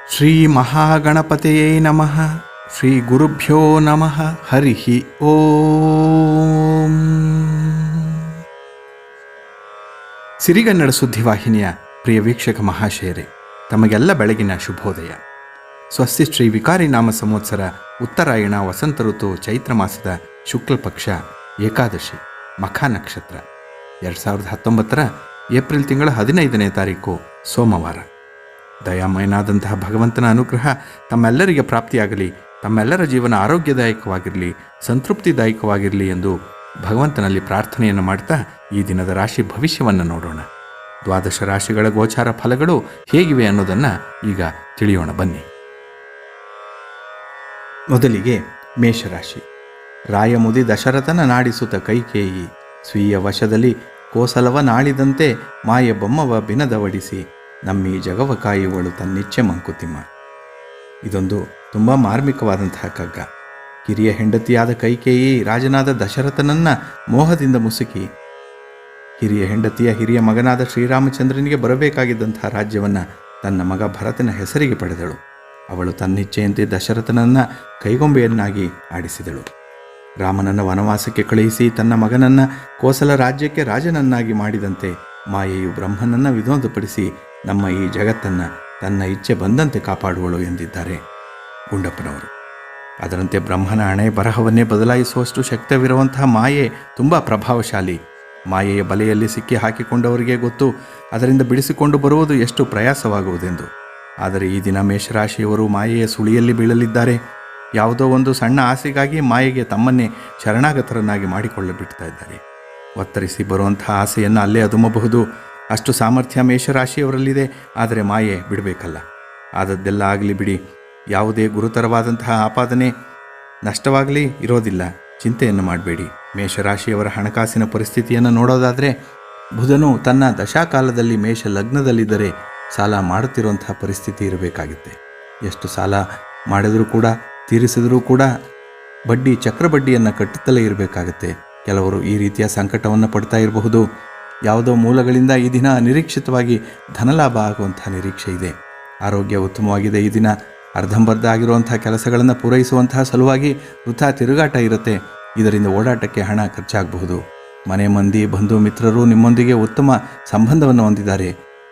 ಶ್ರೀ ಮಹಾಗಣಪತಿಯೇ ನಮಃ. ಶ್ರೀ ಗುರುಭ್ಯೋ ನಮಃ. ಹರಿ ಓಂ. ಸಿರಿಗನ್ನಡ ಸುದ್ದಿವಾಹಿನಿಯ ಪ್ರಿಯ ವೀಕ್ಷಕ ಮಹಾಶಯರೇ, ತಮಗೆಲ್ಲ ಬೆಳಗಿನ ಶುಭೋದಯ. ಸ್ವಸ್ತಿ ಶ್ರೀ ವಿಕಾರಿ ನಾಮ ಸಂವತ್ಸರ ಉತ್ತರಾಯಣ ವಸಂತ ಋತು ಚೈತ್ರ ಮಾಸದ ಶುಕ್ಲ ಪಕ್ಷ ಏಕಾದಶಿ ಮಖ ನಕ್ಷತ್ರ 2019 ಏಪ್ರಿಲ್ ತಿಂಗಳ 15ನೇ ತಾರೀಕು ಸೋಮವಾರ. ದಯಾಮಯನಾದಂತಹ ಭಗವಂತನ ಅನುಗ್ರಹ ತಮ್ಮೆಲ್ಲರಿಗೆ ಪ್ರಾಪ್ತಿಯಾಗಲಿ, ತಮ್ಮೆಲ್ಲರ ಜೀವನ ಆರೋಗ್ಯದಾಯಕವಾಗಿರಲಿ, ಸಂತೃಪ್ತಿದಾಯಕವಾಗಿರಲಿ ಎಂದು ಭಗವಂತನಲ್ಲಿ ಪ್ರಾರ್ಥನೆಯನ್ನು ಮಾಡ್ತಾ ಈ ದಿನದ ರಾಶಿ ಭವಿಷ್ಯವನ್ನು ನೋಡೋಣ. 12 ರಾಶಿಗಳ ಗೋಚಾರ ಫಲಗಳು ಹೇಗಿವೆ ಅನ್ನೋದನ್ನು ಈಗ ತಿಳಿಯೋಣ ಬನ್ನಿ. ಮೊದಲಿಗೆ ಮೇಷರಾಶಿ. ರಾಯಮುದಿ ದಶರಥನ ನಾಡಿಸುತ್ತ ಕೈಕೇಯಿ ಸ್ವೀಯ ವಶದಲ್ಲಿ ಕೋಸಲವ ನಾಳಿದಂತೆ ಮಾಯ ಬೊಮ್ಮವ ಬಿನದವಡಿಸಿ ನಮ್ಮಿ ಜಗವ ಕಾಯುವಳು ತನ್ನಿಚ್ಛೆ ಮಂಕುತಿಮ್ಮ. ಇದೊಂದು ತುಂಬ ಮಾರ್ಮಿಕವಾದಂತಹ ಕಗ್ಗ. ಕಿರಿಯ ಹೆಂಡತಿಯಾದ ಕೈಕೇಯಿ ರಾಜನಾದ ದಶರಥನನ್ನು ಮೋಹದಿಂದ ಮುಸುಕಿ ಹಿರಿಯ ಹೆಂಡತಿಯ ಹಿರಿಯ ಮಗನಾದ ಶ್ರೀರಾಮಚಂದ್ರನಿಗೆ ಬರಬೇಕಾಗಿದ್ದಂತಹ ರಾಜ್ಯವನ್ನು ತನ್ನ ಮಗ ಭರತನ ಹೆಸರಿಗೆ ಪಡೆದಳು. ಅವಳು ತನ್ನಿಚ್ಛೆಯಂತೆ ದಶರಥನನ್ನು ಕೈಗೊಂಬೆಯನ್ನಾಗಿ ಆಡಿಸಿದಳು. ರಾಮನನ್ನು ವನವಾಸಕ್ಕೆ ಕಳುಹಿಸಿ ತನ್ನ ಮಗನನ್ನು ಕೋಸಲ ರಾಜ್ಯಕ್ಕೆ ರಾಜನನ್ನಾಗಿ ಮಾಡಿದಂತೆ ಮಾಯೆಯು ಬ್ರಹ್ಮನನ್ನು ವಿನೋದಪಡಿಸಿ ನಮ್ಮ ಈ ಜಗತ್ತನ್ನು ತನ್ನ ಇಚ್ಛೆ ಬಂದಂತೆ ಕಾಪಾಡುವಳು ಎಂದಿದ್ದಾರೆ ಗುಂಡಪ್ಪನವರು. ಅದರಂತೆ ಬ್ರಹ್ಮನ ಹಣೆ ಬರಹವನ್ನೇ ಬದಲಾಯಿಸುವಷ್ಟು ಶಕ್ತವಿರುವಂತಹ ಮಾಯೆ ತುಂಬ ಪ್ರಭಾವಶಾಲಿ. ಮಾಯೆಯ ಬಲೆಯಲ್ಲಿ ಸಿಕ್ಕಿ ಹಾಕಿಕೊಂಡವರಿಗೆ ಗೊತ್ತು ಅದರಿಂದ ಬಿಡಿಸಿಕೊಂಡು ಬರುವುದು ಎಷ್ಟು ಪ್ರಯಾಸವಾಗುವುದೆಂದು. ಆದರೆ ಈ ದಿನ ಮೇಷರಾಶಿಯವರು ಮಾಯೆಯ ಸುಳಿಯಲ್ಲಿ ಬೀಳಲಿದ್ದಾರೆ. ಯಾವುದೋ ಒಂದು ಸಣ್ಣ ಆಸೆಗಾಗಿ ಮಾಯೆಗೆ ತಮ್ಮನ್ನೇ ಶರಣಾಗತರನ್ನಾಗಿ ಮಾಡಿಕೊಳ್ಳಬಿಡ್ತಾ ಇದ್ದಾರೆ. ಒತ್ತರಿಸಿ ಬರುವಂತಹ ಆಸೆಯನ್ನು ಅಲ್ಲೇ ಅದುಮಬಹುದು. ಅಷ್ಟು ಸಾಮರ್ಥ್ಯ ಮೇಷರಾಶಿಯವರಲ್ಲಿದೆ. ಆದರೆ ಮಾಯೆ ಬಿಡಬೇಕಲ್ಲ. ಆದದ್ದೆಲ್ಲ ಆಗಲಿ ಬಿಡಿ, ಯಾವುದೇ ಗುರುತರವಾದಂತಹ ಆಪಾದನೆ ನಷ್ಟವಾಗಲಿ ಇರೋದಿಲ್ಲ. ಚಿಂತೆಯನ್ನು ಮಾಡಬೇಡಿ. ಮೇಷರಾಶಿಯವರ ಹಣಕಾಸಿನ ಪರಿಸ್ಥಿತಿಯನ್ನು ನೋಡೋದಾದರೆ ಬುಧನು ತನ್ನ ದಶಾಕಾಲದಲ್ಲಿ ಮೇಷ ಲಗ್ನದಲ್ಲಿದ್ದರೆ ಸಾಲ ಮಾಡುತ್ತಿರುವಂತಹ ಪರಿಸ್ಥಿತಿ ಇರಬೇಕಾಗುತ್ತೆ. ಎಷ್ಟು ಸಾಲ ಮಾಡಿದರೂ ಕೂಡ ತೀರಿಸಿದರೂ ಕೂಡ ಬಡ್ಡಿ ಚಕ್ರಬಡ್ಡಿಯನ್ನು ಕಟ್ಟುತ್ತಲೇ ಇರಬೇಕಾಗತ್ತೆ. ಕೆಲವರು ಈ ರೀತಿಯ ಸಂಕಟವನ್ನು ಪಡ್ತಾ ಇರಬಹುದು. ಯಾವುದೋ ಮೂಲಗಳಿಂದ ಈ ದಿನ ಅನಿರೀಕ್ಷಿತವಾಗಿ ಧನಲಾಭ ಆಗುವಂತಹ ನಿರೀಕ್ಷೆ ಇದೆ. ಆರೋಗ್ಯ ಉತ್ತಮವಾಗಿದೆ. ಈ ದಿನ ಅರ್ಧಂಬರ್ಧ ಆಗಿರುವಂತಹ ಕೆಲಸಗಳನ್ನು ಪೂರೈಸುವಂತಹ ಸಲುವಾಗಿ ವೃಥಾ ತಿರುಗಾಟ ಇರುತ್ತೆ. ಇದರಿಂದ ಓಡಾಟಕ್ಕೆ ಹಣ ಖರ್ಚಾಗಬಹುದು. ಮನೆ ಮಂದಿ ಬಂಧು ಮಿತ್ರರು ನಿಮ್ಮೊಂದಿಗೆ ಉತ್ತಮ ಸಂಬಂಧವನ್ನು ಹೊಂದಿದ್ದಾರೆ.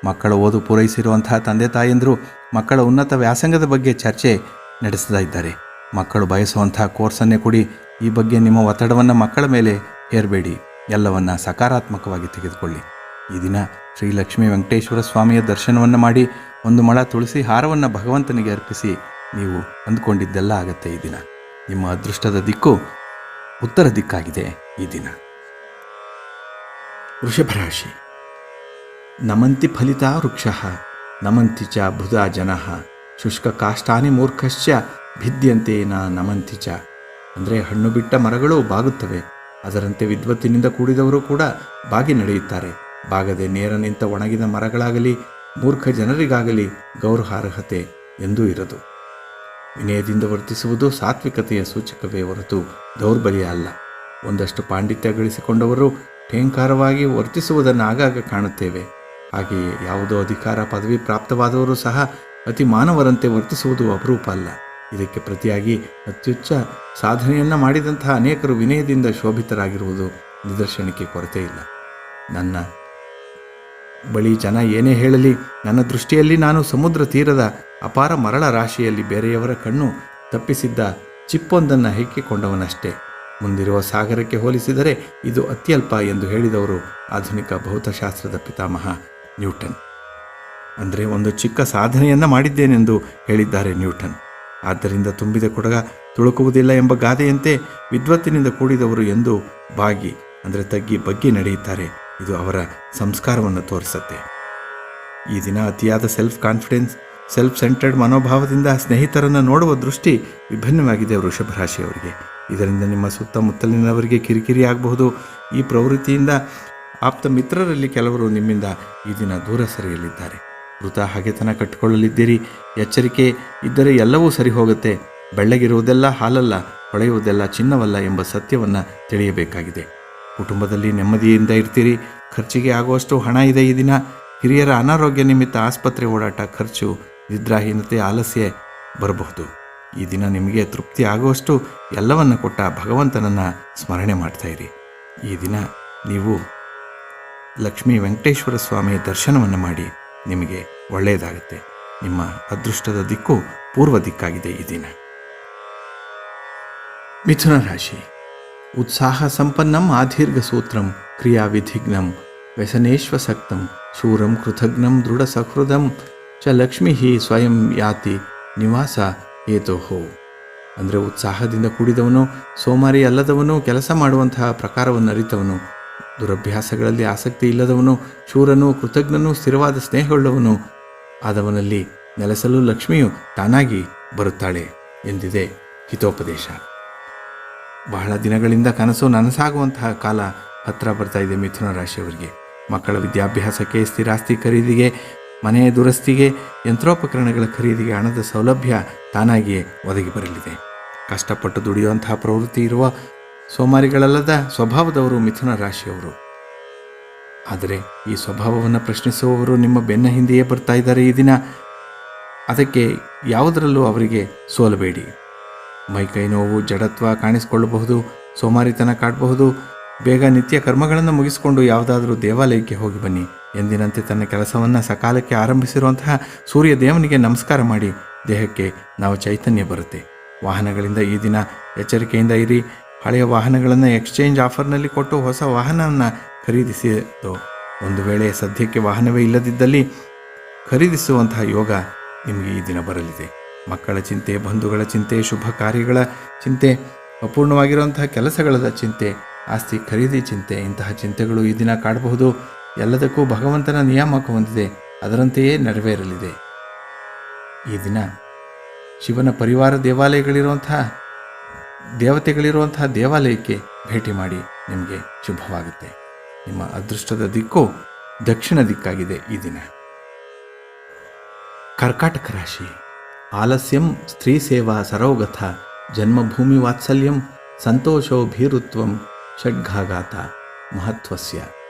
ಮಕ್ಕಳ ಓದು ಪೂರೈಸಿರುವಂತಹ ತಂದೆ ತಾಯಂದರು ಮಕ್ಕಳ ಉನ್ನತ ವ್ಯಾಸಂಗದ ಬಗ್ಗೆ ಚರ್ಚೆ ನಡೆಸ್ತಾ ಇದ್ದಾರೆ. ಮಕ್ಕಳು ಬಯಸುವಂತಹ ಕೋರ್ಸನ್ನೇ ಕೊಡಿ. ಈ ಬಗ್ಗೆ ನಿಮ್ಮ ಒತ್ತಡವನ್ನು ಮಕ್ಕಳ ಮೇಲೆ ಹೇರಬೇಡಿ. ಎಲ್ಲವನ್ನು ಸಕಾರಾತ್ಮಕವಾಗಿ ತೆಗೆದುಕೊಳ್ಳಿ. ಈ ದಿನ ಶ್ರೀ ಲಕ್ಷ್ಮೀ ವೆಂಕಟೇಶ್ವರ ಸ್ವಾಮಿಯ ದರ್ಶನವನ್ನು ಮಾಡಿ 1 ಮೊಳ ತುಳಸಿ ಹಾರವನ್ನು ಭಗವಂತನಿಗೆ ಅರ್ಪಿಸಿ ನೀವು ಅಂದುಕೊಂಡಿದ್ದೆಲ್ಲ ಆಗುತ್ತೆ. ಈ ದಿನ ನಿಮ್ಮ ಅದೃಷ್ಟದ ದಿಕ್ಕು ಉತ್ತರ ದಿಕ್ಕಾಗಿದೆ. ಈ ದಿನ ವೃಷಭರಾಶಿ. ನಮಂತಿ ಫಲಿತ ವೃಕ್ಷ ನಮಂತಿ ಚ ಬುಧ ಜನಃ ಶುಷ್ಕ ಕಾಷ್ಟಾನಿ ಮೂರ್ಖಶ್ಚ ಭಿದ್ಯಂತೆ ನಮಂತಿ ಚ. ಅಂದರೆ ಹಣ್ಣು ಬಿಟ್ಟ ಮರಗಳು ಬಾಗುತ್ತವೆ, ಅದರಂತೆ ವಿದ್ವತ್ತಿನಿಂದ ಕೂಡಿದವರು ಕೂಡ ಬಾಗಿ ನಡೆಯುತ್ತಾರೆ. ಬಾಗದೆ ನೇರ ನಿಂತ ಒಣಗಿದ ಮರಗಳಾಗಲಿ ಮೂರ್ಖ ಜನರಿಗಾಗಲಿ ಗೌರವಾರ್ಹತೆ ಎಂದೂ ಇರದು. ವಿನಯದಿಂದ ವರ್ತಿಸುವುದು ಸಾತ್ವಿಕತೆಯ ಸೂಚಕವೇ ಹೊರತು ದೌರ್ಬಲ್ಯ ಅಲ್ಲ. ಒಂದಷ್ಟು ಪಾಂಡಿತ್ಯ ಗಳಿಸಿಕೊಂಡವರು ಠೇಂಕಾರವಾಗಿ ವರ್ತಿಸುವುದನ್ನು ಆಗಾಗ ಕಾಣುತ್ತೇವೆ. ಹಾಗೆಯೇ ಯಾವುದೋ ಅಧಿಕಾರ ಪದವಿ ಪ್ರಾಪ್ತವಾದವರು ಸಹ ಅತಿ ಮಾನವರಂತೆ ವರ್ತಿಸುವುದು ಅಪರೂಪ ಅಲ್ಲ. ಇದಕ್ಕೆ ಪ್ರತಿಯಾಗಿ ಅತ್ಯುಚ್ಚ ಸಾಧನೆಯನ್ನು ಮಾಡಿದಂತಹ ಅನೇಕರು ವಿನಯದಿಂದ ಶೋಭಿತರಾಗಿರುವುದು ನಿದರ್ಶನಕ್ಕೆ ಕೊರತೆ ಇಲ್ಲ. ನನ್ನ ಬಳಿ ಜನ ಏನೇ ಹೇಳಲಿ, ನನ್ನ ದೃಷ್ಟಿಯಲ್ಲಿ ನಾನು ಸಮುದ್ರ ತೀರದ ಅಪಾರ ಮರಳ ರಾಶಿಯಲ್ಲಿ ಬೇರೆಯವರ ಕಣ್ಣು ತಪ್ಪಿಸಿದ್ದ ಚಿಪ್ಪೊಂದನ್ನು ಹೆಕ್ಕಿಕೊಂಡವನಷ್ಟೇ. ಮುಂದಿರುವ ಸಾಗರಕ್ಕೆ ಹೋಲಿಸಿದರೆ ಇದು ಅತ್ಯಲ್ಪ ಎಂದು ಹೇಳಿದವರು ಆಧುನಿಕ ಭೌತಶಾಸ್ತ್ರದ ಪಿತಾಮಹ ನ್ಯೂಟನ್. ಅಂದರೆ ಒಂದು ಚಿಕ್ಕ ಸಾಧನೆಯನ್ನು ಮಾಡಿದ್ದೇನೆಂದು ಹೇಳಿದ್ದಾರೆ ನ್ಯೂಟನ್. ಆದ್ದರಿಂದ ತುಂಬಿದ ಕೊಡಗ ತುಳುಕುವುದಿಲ್ಲ ಎಂಬ ಗಾದೆಯಂತೆ ವಿದ್ವತ್ತಿನಿಂದ ಕೂಡಿದವರು ಎಂದು ಬಾಗಿ ಅಂದರೆ ತಗ್ಗಿ ಬಗ್ಗಿ ನಡೆಯುತ್ತಾರೆ. ಇದು ಅವರ ಸಂಸ್ಕಾರವನ್ನು ತೋರಿಸುತ್ತೆ. ಈ ದಿನ ಅತಿಯಾದ ಸೆಲ್ಫ್ ಕಾನ್ಫಿಡೆನ್ಸ್, ಸೆಲ್ಫ್ ಸೆಂಟರ್ಡ್ ಮನೋಭಾವದಿಂದ ಸ್ನೇಹಿತರನ್ನು ನೋಡುವ ದೃಷ್ಟಿ ವಿಭಿನ್ನವಾಗಿದೆ ವೃಷಭ ರಾಶಿಯವರಿಗೆ. ಇದರಿಂದ ನಿಮ್ಮ ಸುತ್ತಮುತ್ತಲಿನವರಿಗೆ ಕಿರಿಕಿರಿ ಆಗಬಹುದು. ಈ ಪ್ರವೃತ್ತಿಯಿಂದ ಆಪ್ತ ಮಿತ್ರರಲ್ಲಿ ಕೆಲವರು ನಿಮ್ಮಿಂದ ಈ ದಿನ ದೂರ ಸರಿಯಲಿದ್ದಾರೆ. ವೃಥಾ ಹಗೆತನ ಕಟ್ಟಿಕೊಳ್ಳಲಿದ್ದೀರಿ. ಎಚ್ಚರಿಕೆ ಇದ್ದರೆ ಎಲ್ಲವೂ ಸರಿ ಹೋಗುತ್ತೆ. ಬೆಳ್ಳಗಿರುವುದೆಲ್ಲ ಹಾಲಲ್ಲ, ಹೊಳೆಯುವುದೆಲ್ಲ ಚಿನ್ನವಲ್ಲ ಎಂಬ ಸತ್ಯವನ್ನು ತಿಳಿಯಬೇಕಾಗಿದೆ. ಕುಟುಂಬದಲ್ಲಿ ನೆಮ್ಮದಿಯಿಂದ ಇರ್ತೀರಿ. ಖರ್ಚಿಗೆ ಆಗುವಷ್ಟು ಹಣ ಇದೆ ಈ ದಿನ. ಹಿರಿಯರ ಅನಾರೋಗ್ಯ ನಿಮಿತ್ತ ಆಸ್ಪತ್ರೆ ಓಡಾಟ, ಖರ್ಚು ನಿದ್ರಾಹೀನತೆ, ಆಲಸ್ಯ ಬರಬಹುದು. ಈ ದಿನ ನಿಮಗೆ ತೃಪ್ತಿ ಆಗುವಷ್ಟು ಎಲ್ಲವನ್ನು ಕೊಟ್ಟ ಭಗವಂತನನ್ನು ಸ್ಮರಣೆ ಮಾಡ್ತಾಯಿರಿ. ಈ ದಿನ ನೀವು ಲಕ್ಷ್ಮೀ ವೆಂಕಟೇಶ್ವರ ಸ್ವಾಮಿಯ ದರ್ಶನವನ್ನು ಮಾಡಿ ನಿಮಗೆ ಒಳ್ಳೆಯದಾಗುತ್ತೆ. ನಿಮ್ಮ ಅದೃಷ್ಟದ ದಿಕ್ಕು ಪೂರ್ವ ದಿಕ್ಕಾಗಿದೆ ಈ ದಿನ. ಮಿಥುನ ರಾಶಿ. ಉತ್ಸಾಹ ಸಂಪನ್ನಂ ಆದೀರ್ಘ ಸೂತ್ರಂ ಕ್ರಿಯಾ ವಿಧಿಘ್ನಂ ವ್ಯಸನೇಶ್ವಸಕ್ತಂ ಶೂರಂ ಕೃತಘ್ನಂ ದೃಢ ಸಹೃದಂ ಚ ಲಕ್ಷ್ಮೀ ಸ್ವಯಂ ಯಾತಿ ನಿವಾಸ ಏತೋಹೋ. ಅಂದರೆ ಉತ್ಸಾಹದಿಂದ ಕೂಡಿದವನು, ಸೋಮಾರಿ ಅಲ್ಲದವನು, ಕೆಲಸ ಮಾಡುವಂತಹ ಪ್ರಕಾರವನ್ನು ಅರಿತವನು, ದುರಭ್ಯಾಸಗಳಲ್ಲಿ ಆಸಕ್ತಿ ಇಲ್ಲದವನು, ಶೂರನು, ಕೃತಜ್ಞನು, ಸ್ಥಿರವಾದ ಸ್ನೇಹವುಳ್ಳವನು ಆದವನಲ್ಲಿ ನೆಲೆಸಲು ಲಕ್ಷ್ಮಿಯು ತಾನಾಗಿ ಬರುತ್ತಾಳೆ ಎಂದಿದೆ ಹಿತೋಪದೇಶ. ಬಹಳ ದಿನಗಳಿಂದ ಕನಸು ನನಸಾಗುವಂತಹ ಕಾಲ ಹತ್ತಿರ ಬರ್ತಾ ಇದೆ ಮಿಥುನ ರಾಶಿಯವರಿಗೆ. ಮಕ್ಕಳ ವಿದ್ಯಾಭ್ಯಾಸಕ್ಕೆ, ಸ್ಥಿರಾಸ್ತಿ ಖರೀದಿಗೆ, ಮನೆಯ ದುರಸ್ತಿಗೆ, ಯಂತ್ರೋಪಕರಣಗಳ ಖರೀದಿಗೆ ಹಣದ ಸೌಲಭ್ಯ ತಾನಾಗಿಯೇ ಒದಗಿ ಬರಲಿದೆ. ಕಷ್ಟಪಟ್ಟು ದುಡಿಯುವಂತಹ ಪ್ರವೃತ್ತಿ ಇರುವ ಸೋಮಾರಿಗಳಲ್ಲದ ಸ್ವಭಾವದವರು ಮಿಥುನ ರಾಶಿಯವರು. ಆದರೆ ಈ ಸ್ವಭಾವವನ್ನು ಪ್ರಶ್ನಿಸುವವರು ನಿಮ್ಮ ಬೆನ್ನ ಹಿಂದೆಯೇ ಬರ್ತಾ ಇದ್ದಾರೆ ಈ ದಿನ. ಅದಕ್ಕೆ ಯಾವುದರಲ್ಲೂ ಅವರಿಗೆ ಸೋಲಬೇಡಿ. ಮೈಕೈ ನೋವು, ಜಡತ್ವ ಕಾಣಿಸಿಕೊಳ್ಳಬಹುದು, ಸೋಮಾರಿತನ ಕಾಡಬಹುದು. ಬೇಗ ನಿತ್ಯ ಕರ್ಮಗಳನ್ನು ಮುಗಿಸಿಕೊಂಡು ಯಾವುದಾದರೂ ದೇವಾಲಯಕ್ಕೆ ಹೋಗಿ ಬನ್ನಿ. ಎಂದಿನಂತೆ ತನ್ನ ಕೆಲಸವನ್ನು ಸಕಾಲಕ್ಕೆ ಆರಂಭಿಸಿರುವಂತಹ ಸೂರ್ಯ ದೇವನಿಗೆ ನಮಸ್ಕಾರ ಮಾಡಿ ದೇಹಕ್ಕೆ ನಾವು ಚೈತನ್ಯ ಬರುತ್ತೆ. ವಾಹನಗಳಿಂದ ಈ ದಿನ ಎಚ್ಚರಿಕೆಯಿಂದ ಇರಿ. ಹಳೆಯ ವಾಹನಗಳನ್ನು ಎಕ್ಸ್ಚೇಂಜ್ ಆಫರ್ನಲ್ಲಿ ಕೊಟ್ಟು ಹೊಸ ವಾಹನವನ್ನು ಖರೀದಿಸಿದ್ದು. ಒಂದು ವೇಳೆ ಸದ್ಯಕ್ಕೆ ವಾಹನವೇ ಇಲ್ಲದಿದ್ದಲ್ಲಿ ಖರೀದಿಸುವಂತಹ ಯೋಗ ನಿಮಗೆ ಈ ದಿನ ಬರಲಿದೆ. ಮಕ್ಕಳ ಚಿಂತೆ, ಬಂಧುಗಳ ಚಿಂತೆ, ಶುಭ ಕಾರ್ಯಗಳ ಚಿಂತೆ, ಅಪೂರ್ಣವಾಗಿರುವಂತಹ ಕೆಲಸಗಳ ಚಿಂತೆ, ಆಸ್ತಿ ಖರೀದಿ ಚಿಂತೆ, ಇಂತಹ ಚಿಂತೆಗಳು ಈ ದಿನ ಕಾಡಬಹುದು. ಎಲ್ಲದಕ್ಕೂ ಭಗವಂತನ ನಿಯಾಮಕ ಹೊಂದಿದೆ, ಅದರಂತೆಯೇ ನೆರವೇರಲಿದೆ. ಈ ದಿನ ಶಿವನ ಪರಿವಾರ ದೇವತೆಗಳಿರುವಂತಹ ದೇವಾಲಯಕ್ಕೆ ಭೇಟಿ ಮಾಡಿ ನಿಮಗೆ ಶುಭವಾಗುತ್ತೆ. ನಿಮ್ಮ ಅದೃಷ್ಟದ ದಿಕ್ಕು ದಕ್ಷಿಣ ದಿಕ್ಕಾಗಿದೆ ಈ ದಿನ. ಕರ್ಕಾಟಕ ರಾಶಿ. ಆಲಸ್ಯಂ ಸ್ತ್ರೀ ಸೇವಾ ಸರೋಗಥ ಜನ್ಮಭೂಮಿ ವಾತ್ಸಲ್ಯಂ ಸಂತೋಷೋ ಭೀರುತ್ವಂ ಷಡ್ಘಾಘಾತ ಮಹತ್ವಸ್ಯ.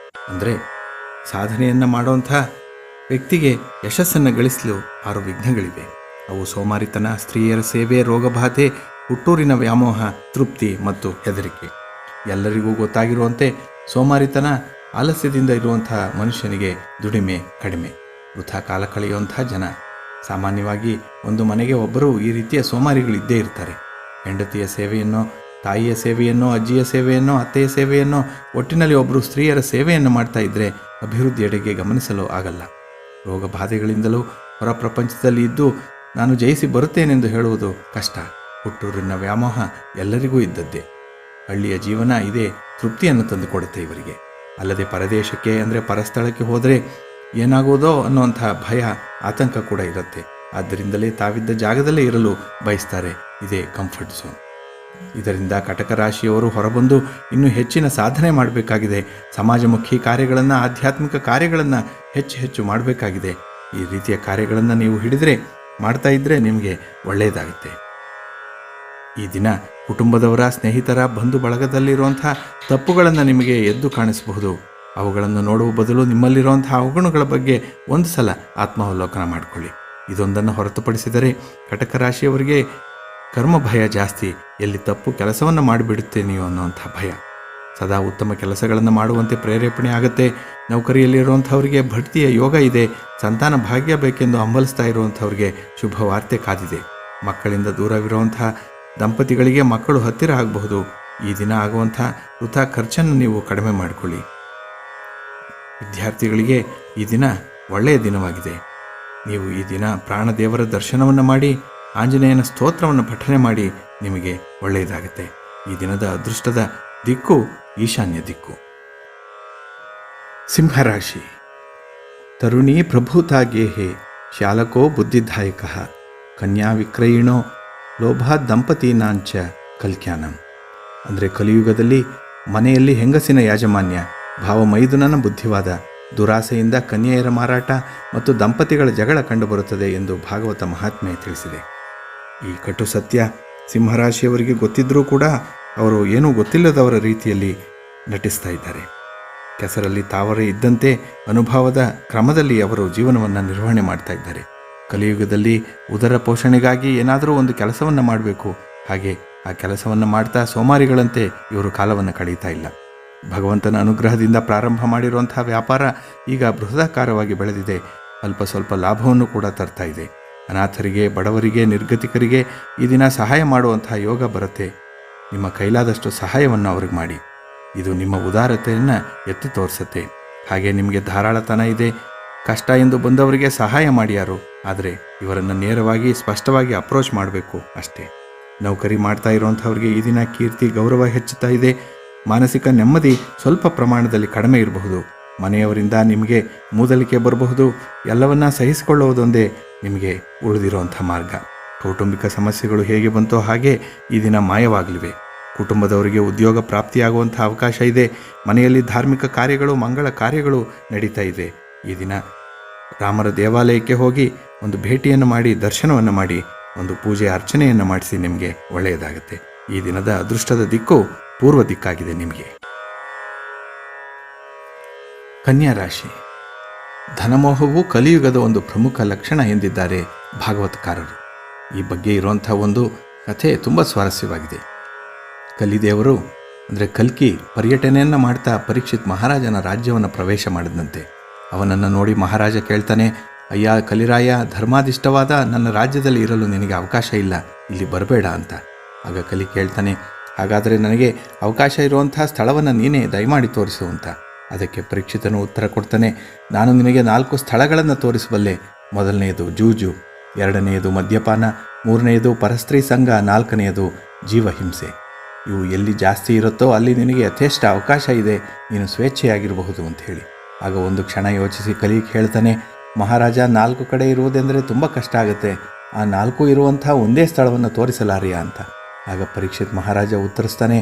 ಅಂದರೆ ಸಾಧನೆಯನ್ನು ಮಾಡುವಂಥ ವ್ಯಕ್ತಿಗೆ ಯಶಸ್ಸನ್ನು ಗಳಿಸಲು 6 ವಿಘ್ನಗಳಿವೆ. ಅವು ಸೋಮಾರಿತನ, ಸ್ತ್ರೀಯರ ಸೇವೆ, ರೋಗಬಾಧೆ, ಹುಟ್ಟೂರಿನ ವ್ಯಾಮೋಹ, ತೃಪ್ತಿ ಮತ್ತು ಹೆದರಿಕೆ. ಎಲ್ಲರಿಗೂ ಗೊತ್ತಾಗಿರುವಂತೆ ಸೋಮಾರಿತನ, ಆಲಸ್ಯದಿಂದ ಇರುವಂಥ ಮನುಷ್ಯನಿಗೆ ದುಡಿಮೆ ಕಡಿಮೆ, ವೃಥಾ ಕಾಲ ಕಳೆಯುವಂಥ ಜನ. ಸಾಮಾನ್ಯವಾಗಿ ಒಂದು ಮನೆಗೆ ಒಬ್ಬರು ಈ ರೀತಿಯ ಸೋಮಾರಿಗಳಿದ್ದೇ ಇರ್ತಾರೆ. ಹೆಂಡತಿಯ ಸೇವೆಯನ್ನು, ತಾಯಿಯ ಸೇವೆಯನ್ನು, ಅಜ್ಜಿಯ ಸೇವೆಯನ್ನು, ಅತ್ತೆಯ ಸೇವೆಯನ್ನು, ಒಟ್ಟಿನಲ್ಲಿ ಒಬ್ಬರು ಸ್ತ್ರೀಯರ ಸೇವೆಯನ್ನು ಮಾಡ್ತಾ ಇದ್ದರೆ ಅಭಿವೃದ್ಧಿಯೆಡೆಗೆ ಗಮನಿಸಲು ಆಗಲ್ಲ. ರೋಗ ಬಾಧೆಗಳಿಂದಲೂ ಹೊರ ಪ್ರಪಂಚದಲ್ಲಿ ಇದ್ದು ನಾನು ಜಯಿಸಿ ಬರುತ್ತೇನೆಂದು ಹೇಳುವುದು ಕಷ್ಟ. ಹುಟ್ಟೂರಿನ ವ್ಯಾಮೋಹ ಎಲ್ಲರಿಗೂ ಇದ್ದದ್ದೇ. ಹಳ್ಳಿಯ ಜೀವನ ಇದೇ ತೃಪ್ತಿಯನ್ನು ತಂದುಕೊಡುತ್ತೆ ಇವರಿಗೆ. ಅಲ್ಲದೆ ಪರದೇಶಕ್ಕೆ ಅಂದರೆ ಪರಸ್ಥಳಕ್ಕೆ ಹೋದರೆ ಏನಾಗುವುದೋ ಅನ್ನುವಂಥ ಭಯ, ಆತಂಕ ಕೂಡ ಇರುತ್ತೆ. ಆದ್ದರಿಂದಲೇ ತಾವಿದ್ದ ಜಾಗದಲ್ಲೇ ಇರಲು ಬಯಸ್ತಾರೆ. ಇದೇ ಕಂಫರ್ಟ್ ಝೋನ್. ಇದರಿಂದ ಕಟಕ ರಾಶಿಯವರು ಹೊರಬಂದು ಇನ್ನೂ ಹೆಚ್ಚಿನ ಸಾಧನೆ ಮಾಡಬೇಕಾಗಿದೆ. ಸಮಾಜಮುಖಿ ಕಾರ್ಯಗಳನ್ನು, ಆಧ್ಯಾತ್ಮಿಕ ಕಾರ್ಯಗಳನ್ನು ಹೆಚ್ಚು ಮಾಡಬೇಕಾಗಿದೆ. ಈ ರೀತಿಯ ಕಾರ್ಯಗಳನ್ನು ನೀವು ಹಿಡಿದರೆ, ಮಾಡ್ತಾ ಇದ್ದರೆ ನಿಮಗೆ ಒಳ್ಳೆಯದಾಗುತ್ತೆ. ಈ ದಿನ ಕುಟುಂಬದವರ, ಸ್ನೇಹಿತರ, ಬಂಧು ಬಳಗದಲ್ಲಿರುವಂಥ ತಪ್ಪುಗಳನ್ನು ನಿಮಗೆ ಎದ್ದು ಕಾಣಿಸಬಹುದು. ಅವುಗಳನ್ನು ನೋಡುವ ಬದಲು ನಿಮ್ಮಲ್ಲಿರುವಂಥ ಅವಗುಣಗಳ ಬಗ್ಗೆ ಒಂದು ಸಲ ಆತ್ಮಾವಲೋಕನ ಮಾಡಿಕೊಳ್ಳಿ. ಇದೊಂದನ್ನು ಹೊರತುಪಡಿಸಿದರೆ ಕಟಕ ರಾಶಿಯವರಿಗೆ ಕರ್ಮ ಭಯ ಜಾಸ್ತಿ. ಎಲ್ಲಿ ತಪ್ಪು ಕೆಲಸವನ್ನು ಮಾಡಿಬಿಡುತ್ತೇನೆಯೋ ಅನ್ನೋಂಥ ಭಯ. ಸದಾ ಉತ್ತಮ ಕೆಲಸಗಳನ್ನು ಮಾಡುವಂತೆ ಪ್ರೇರೇಪಣೆ ಆಗುತ್ತೆ. ನೌಕರಿಯಲ್ಲಿರುವಂಥವರಿಗೆ ಬಡ್ತಿಯ ಯೋಗ ಇದೆ. ಸಂತಾನ ಭಾಗ್ಯ ಬೇಕೆಂದು ಹಂಬಲಿಸ್ತಾ ಇರುವಂಥವ್ರಿಗೆ ಶುಭ ವಾರ್ತೆ ಕಾದಿದೆ. ಮಕ್ಕಳಿಂದ ದೂರವಿರುವಂಥ ದಂಪತಿಗಳಿಗೆ ಮಕ್ಕಳು ಹತ್ತಿರ ಆಗಬಹುದು. ಈ ದಿನ ಆಗುವಂಥ ವೃಥಾ ಖರ್ಚನ್ನು ನೀವು ಕಡಿಮೆ ಮಾಡಿಕೊಳ್ಳಿ. ವಿದ್ಯಾರ್ಥಿಗಳಿಗೆ ಈ ದಿನ ಒಳ್ಳೆಯ ದಿನವಾಗಿದೆ. ನೀವು ಈ ದಿನ ಪ್ರಾಣದೇವರ ದರ್ಶನವನ್ನು ಮಾಡಿ, ಆಂಜನೇಯನ ಸ್ತೋತ್ರವನ್ನು ಪಠನೆ ಮಾಡಿ ನಿಮಗೆ ಒಳ್ಳೆಯದಾಗುತ್ತೆ. ಈ ದಿನದ ಅದೃಷ್ಟದ ದಿಕ್ಕು ಈಶಾನ್ಯ ದಿಕ್ಕು. ಸಿಂಹರಾಶಿ. ತರುಣೀ ಪ್ರಭೂತಾ ಗೇಹೆ ಶಾಲಕೋ ಬುದ್ಧಿದಾಯಕ ಕನ್ಯಾ ವಿಕ್ರಯಿಣೋ ಲೋಭಾತ್ ದಂಪತೀನಾಂಚ ಕಲ್ಕ್ಯಾನಂ. ಅಂದರೆ ಕಲಿಯುಗದಲ್ಲಿ ಮನೆಯಲ್ಲಿ ಹೆಂಗಸಿನ ಯಾಜಮಾನ್ಯ, ಭಾವಮೈದುನನ ಬುದ್ಧಿವಾದ, ದುರಾಸೆಯಿಂದ ಕನ್ಯೆಯರ ಮಾರಾಟ ಮತ್ತು ದಂಪತಿಗಳ ಜಗಳ ಕಂಡುಬರುತ್ತದೆ ಎಂದು ಭಾಗವತ ಮಹಾತ್ಮೆ ತಿಳಿಸಿದೆ. ಈ ಕಟು ಸತ್ಯ ಸಿಂಹರಾಶಿಯವರಿಗೆ ಗೊತ್ತಿದ್ದರೂ ಕೂಡ ಅವರು ಏನೂ ಗೊತ್ತಿಲ್ಲದವರ ರೀತಿಯಲ್ಲಿ ನಟಿಸ್ತಾ ಇದ್ದಾರೆ. ಕೆಸರಲ್ಲಿ ತಾವರೆ ಇದ್ದಂತೆ ಅನುಭವದ ಕ್ರಮದಲ್ಲಿ ಅವರು ಜೀವನವನ್ನು ನಿರ್ವಹಣೆ ಮಾಡ್ತಾ ಇದ್ದಾರೆ. ಕಲಿಯುಗದಲ್ಲಿ ಉದರ ಪೋಷಣೆಗಾಗಿ ಏನಾದರೂ ಒಂದು ಕೆಲಸವನ್ನು ಮಾಡಬೇಕು. ಹಾಗೆ ಆ ಕೆಲಸವನ್ನು ಮಾಡ್ತಾ ಸೋಮಾರಿಗಳಂತೆ ಇವರು ಕಾಲವನ್ನು ಕಳೀತಾ ಇಲ್ಲ. ಭಗವಂತನ ಅನುಗ್ರಹದಿಂದ ಪ್ರಾರಂಭ ಮಾಡಿರುವಂಥ ವ್ಯಾಪಾರ ಈಗ ಬೃಹದಾಕಾರವಾಗಿ ಬೆಳೆದಿದೆ. ಅಲ್ಪ ಸ್ವಲ್ಪ ಲಾಭವನ್ನು ಕೂಡ ತರ್ತಾ ಇದೆ. ಅನಾಥರಿಗೆ, ಬಡವರಿಗೆ, ನಿರ್ಗತಿಕರಿಗೆ ಈ ದಿನ ಸಹಾಯ ಮಾಡುವಂತಹ ಯೋಗ ಬರುತ್ತೆ. ನಿಮ್ಮ ಕೈಲಾದಷ್ಟು ಸಹಾಯವನ್ನು ಅವ್ರಿಗೆ ಮಾಡಿ. ಇದು ನಿಮ್ಮ ಉದಾರತೆಯನ್ನು ಎತ್ತಿ ತೋರಿಸುತ್ತೆ. ಹಾಗೆ ನಿಮಗೆ ಧಾರಾಳತನ ಇದೆ, ಕಷ್ಟ ಎಂದು ಬಂದವರಿಗೆ ಸಹಾಯ ಮಾಡಿ ಯಾರು, ಆದರೆ ಇವರನ್ನು ನೇರವಾಗಿ ಸ್ಪಷ್ಟವಾಗಿ ಅಪ್ರೋಚ್ ಮಾಡಬೇಕು ಅಷ್ಟೇ. ನೌಕರಿ ಮಾಡ್ತಾ ಇರುವಂಥವ್ರಿಗೆ ಈ ದಿನ ಕೀರ್ತಿ, ಗೌರವ ಹೆಚ್ಚುತ್ತಾ ಇದೆ. ಮಾನಸಿಕ ನೆಮ್ಮದಿ ಸ್ವಲ್ಪ ಪ್ರಮಾಣದಲ್ಲಿ ಕಡಿಮೆ ಇರಬಹುದು. ಮನೆಯವರಿಂದ ನಿಮಗೆ ಮೂದಲಿಕೆ ಬರಬಹುದು. ಎಲ್ಲವನ್ನ ಸಹಿಸಿಕೊಳ್ಳುವುದೊಂದೇ ನಿಮಗೆ ಉಳಿದಿರುವಂಥ ಮಾರ್ಗ. ಕೌಟುಂಬಿಕ ಸಮಸ್ಯೆಗಳು ಹೇಗೆ ಬಂತೋ ಹಾಗೆ ಈ ದಿನ ಮಾಯವಾಗಲಿವೆ. ಕುಟುಂಬದವರಿಗೆ ಉದ್ಯೋಗ ಪ್ರಾಪ್ತಿಯಾಗುವಂಥ ಅವಕಾಶ ಇದೆ. ಮನೆಯಲ್ಲಿ ಧಾರ್ಮಿಕ ಕಾರ್ಯಗಳು, ಮಂಗಳ ಕಾರ್ಯಗಳು ನಡೀತಾ ಇದೆ. ಈ ದಿನ ರಾಮರ ದೇವಾಲಯಕ್ಕೆ ಹೋಗಿ ಒಂದು ಭೇಟಿಯನ್ನು ಮಾಡಿ, ದರ್ಶನವನ್ನು ಮಾಡಿ, ಒಂದು ಪೂಜೆ ಅರ್ಚನೆಯನ್ನು ಮಾಡಿಸಿ. ನಿಮಗೆ ಒಳ್ಳೆಯದಾಗುತ್ತೆ. ಈ ದಿನದ ಅದೃಷ್ಟದ ದಿಕ್ಕು ಪೂರ್ವ ದಿಕ್ಕಾಗಿದೆ ನಿಮಗೆ. ಕನ್ಯಾ ರಾಶಿ. ಧನಮೋಹವು ಕಲಿಯುಗದ ಒಂದು ಪ್ರಮುಖ ಲಕ್ಷಣ ಎಂದಿದ್ದಾರೆ ಭಾಗವತಕಾರರು. ಈ ಬಗ್ಗೆ ಇರುವಂಥ ಒಂದು ಕಥೆ ತುಂಬ ಸ್ವಾರಸ್ಯವಾಗಿದೆ. ಕಲಿದೇವರು ಅಂದರೆ ಕಲ್ಕಿ ಪರ್ಯಟನೆಯನ್ನು ಮಾಡ್ತಾ ಪರೀಕ್ಷಿತ್ ಮಹಾರಾಜನ ರಾಜ್ಯವನ್ನು ಪ್ರವೇಶ ಮಾಡಿದಂತೆ. ಅವನನ್ನು ನೋಡಿ ಮಹಾರಾಜ ಕೇಳ್ತಾನೆ, ಅಯ್ಯ ಕಲಿರಾಯ, ಧರ್ಮಾದಿಷ್ಟವಾದ ನನ್ನ ರಾಜ್ಯದಲ್ಲಿ ಇರಲು ನಿನಗೆ ಅವಕಾಶ ಇಲ್ಲ, ಇಲ್ಲಿ ಬರಬೇಡ ಅಂತ. ಆಗ ಕಲಿ ಕೇಳ್ತಾನೆ, ಹಾಗಾದರೆ ನನಗೆ ಅವಕಾಶ ಇರುವಂಥ ಸ್ಥಳವನ್ನು ನೀನೇ ದಯಮಾಡಿ ತೋರಿಸು ಅಂತ. ಅದಕ್ಕೆ ಪರೀಕ್ಷಿತನು ಉತ್ತರ ಕೊಡ್ತಾನೆ, ನಾನು ನಿನಗೆ 4 ಸ್ಥಳಗಳನ್ನು ತೋರಿಸಬಲ್ಲೆ. ಮೊದಲನೆಯದು ಜೂಜು, 2ನೇಯದು ಮದ್ಯಪಾನ, 3ನೇಯದು ಪರಸ್ತ್ರೀ ಸಂಘ, 4ನೇಯದು ಜೀವಹಿಂಸೆ. ಇವು ಎಲ್ಲಿ ಜಾಸ್ತಿ ಇರುತ್ತೋ ಅಲ್ಲಿ ನಿನಗೆ ಯಥೇಷ್ಟ ಅವಕಾಶ ಇದೆ, ನೀನು ಸ್ವೇಚ್ಛೆಯಾಗಿರಬಹುದು ಅಂತ ಹೇಳಿ. ಆಗ ಒಂದು ಕ್ಷಣ ಯೋಚಿಸಿ ಕಲಿ ಹೇಳ್ತಾನೆ, ಮಹಾರಾಜ 4 ಕಡೆ ಇರುವುದೆಂದರೆ ತುಂಬ ಕಷ್ಟ ಆಗುತ್ತೆ, ಆ 4 ಇರುವಂಥ ಒಂದೇ ಸ್ಥಳವನ್ನು ತೋರಿಸಲಾರಿಯಾ ಅಂತ. ಆಗ ಪರೀಕ್ಷಿತ್ ಮಹಾರಾಜ ಉತ್ತರಿಸ್ತಾನೆ,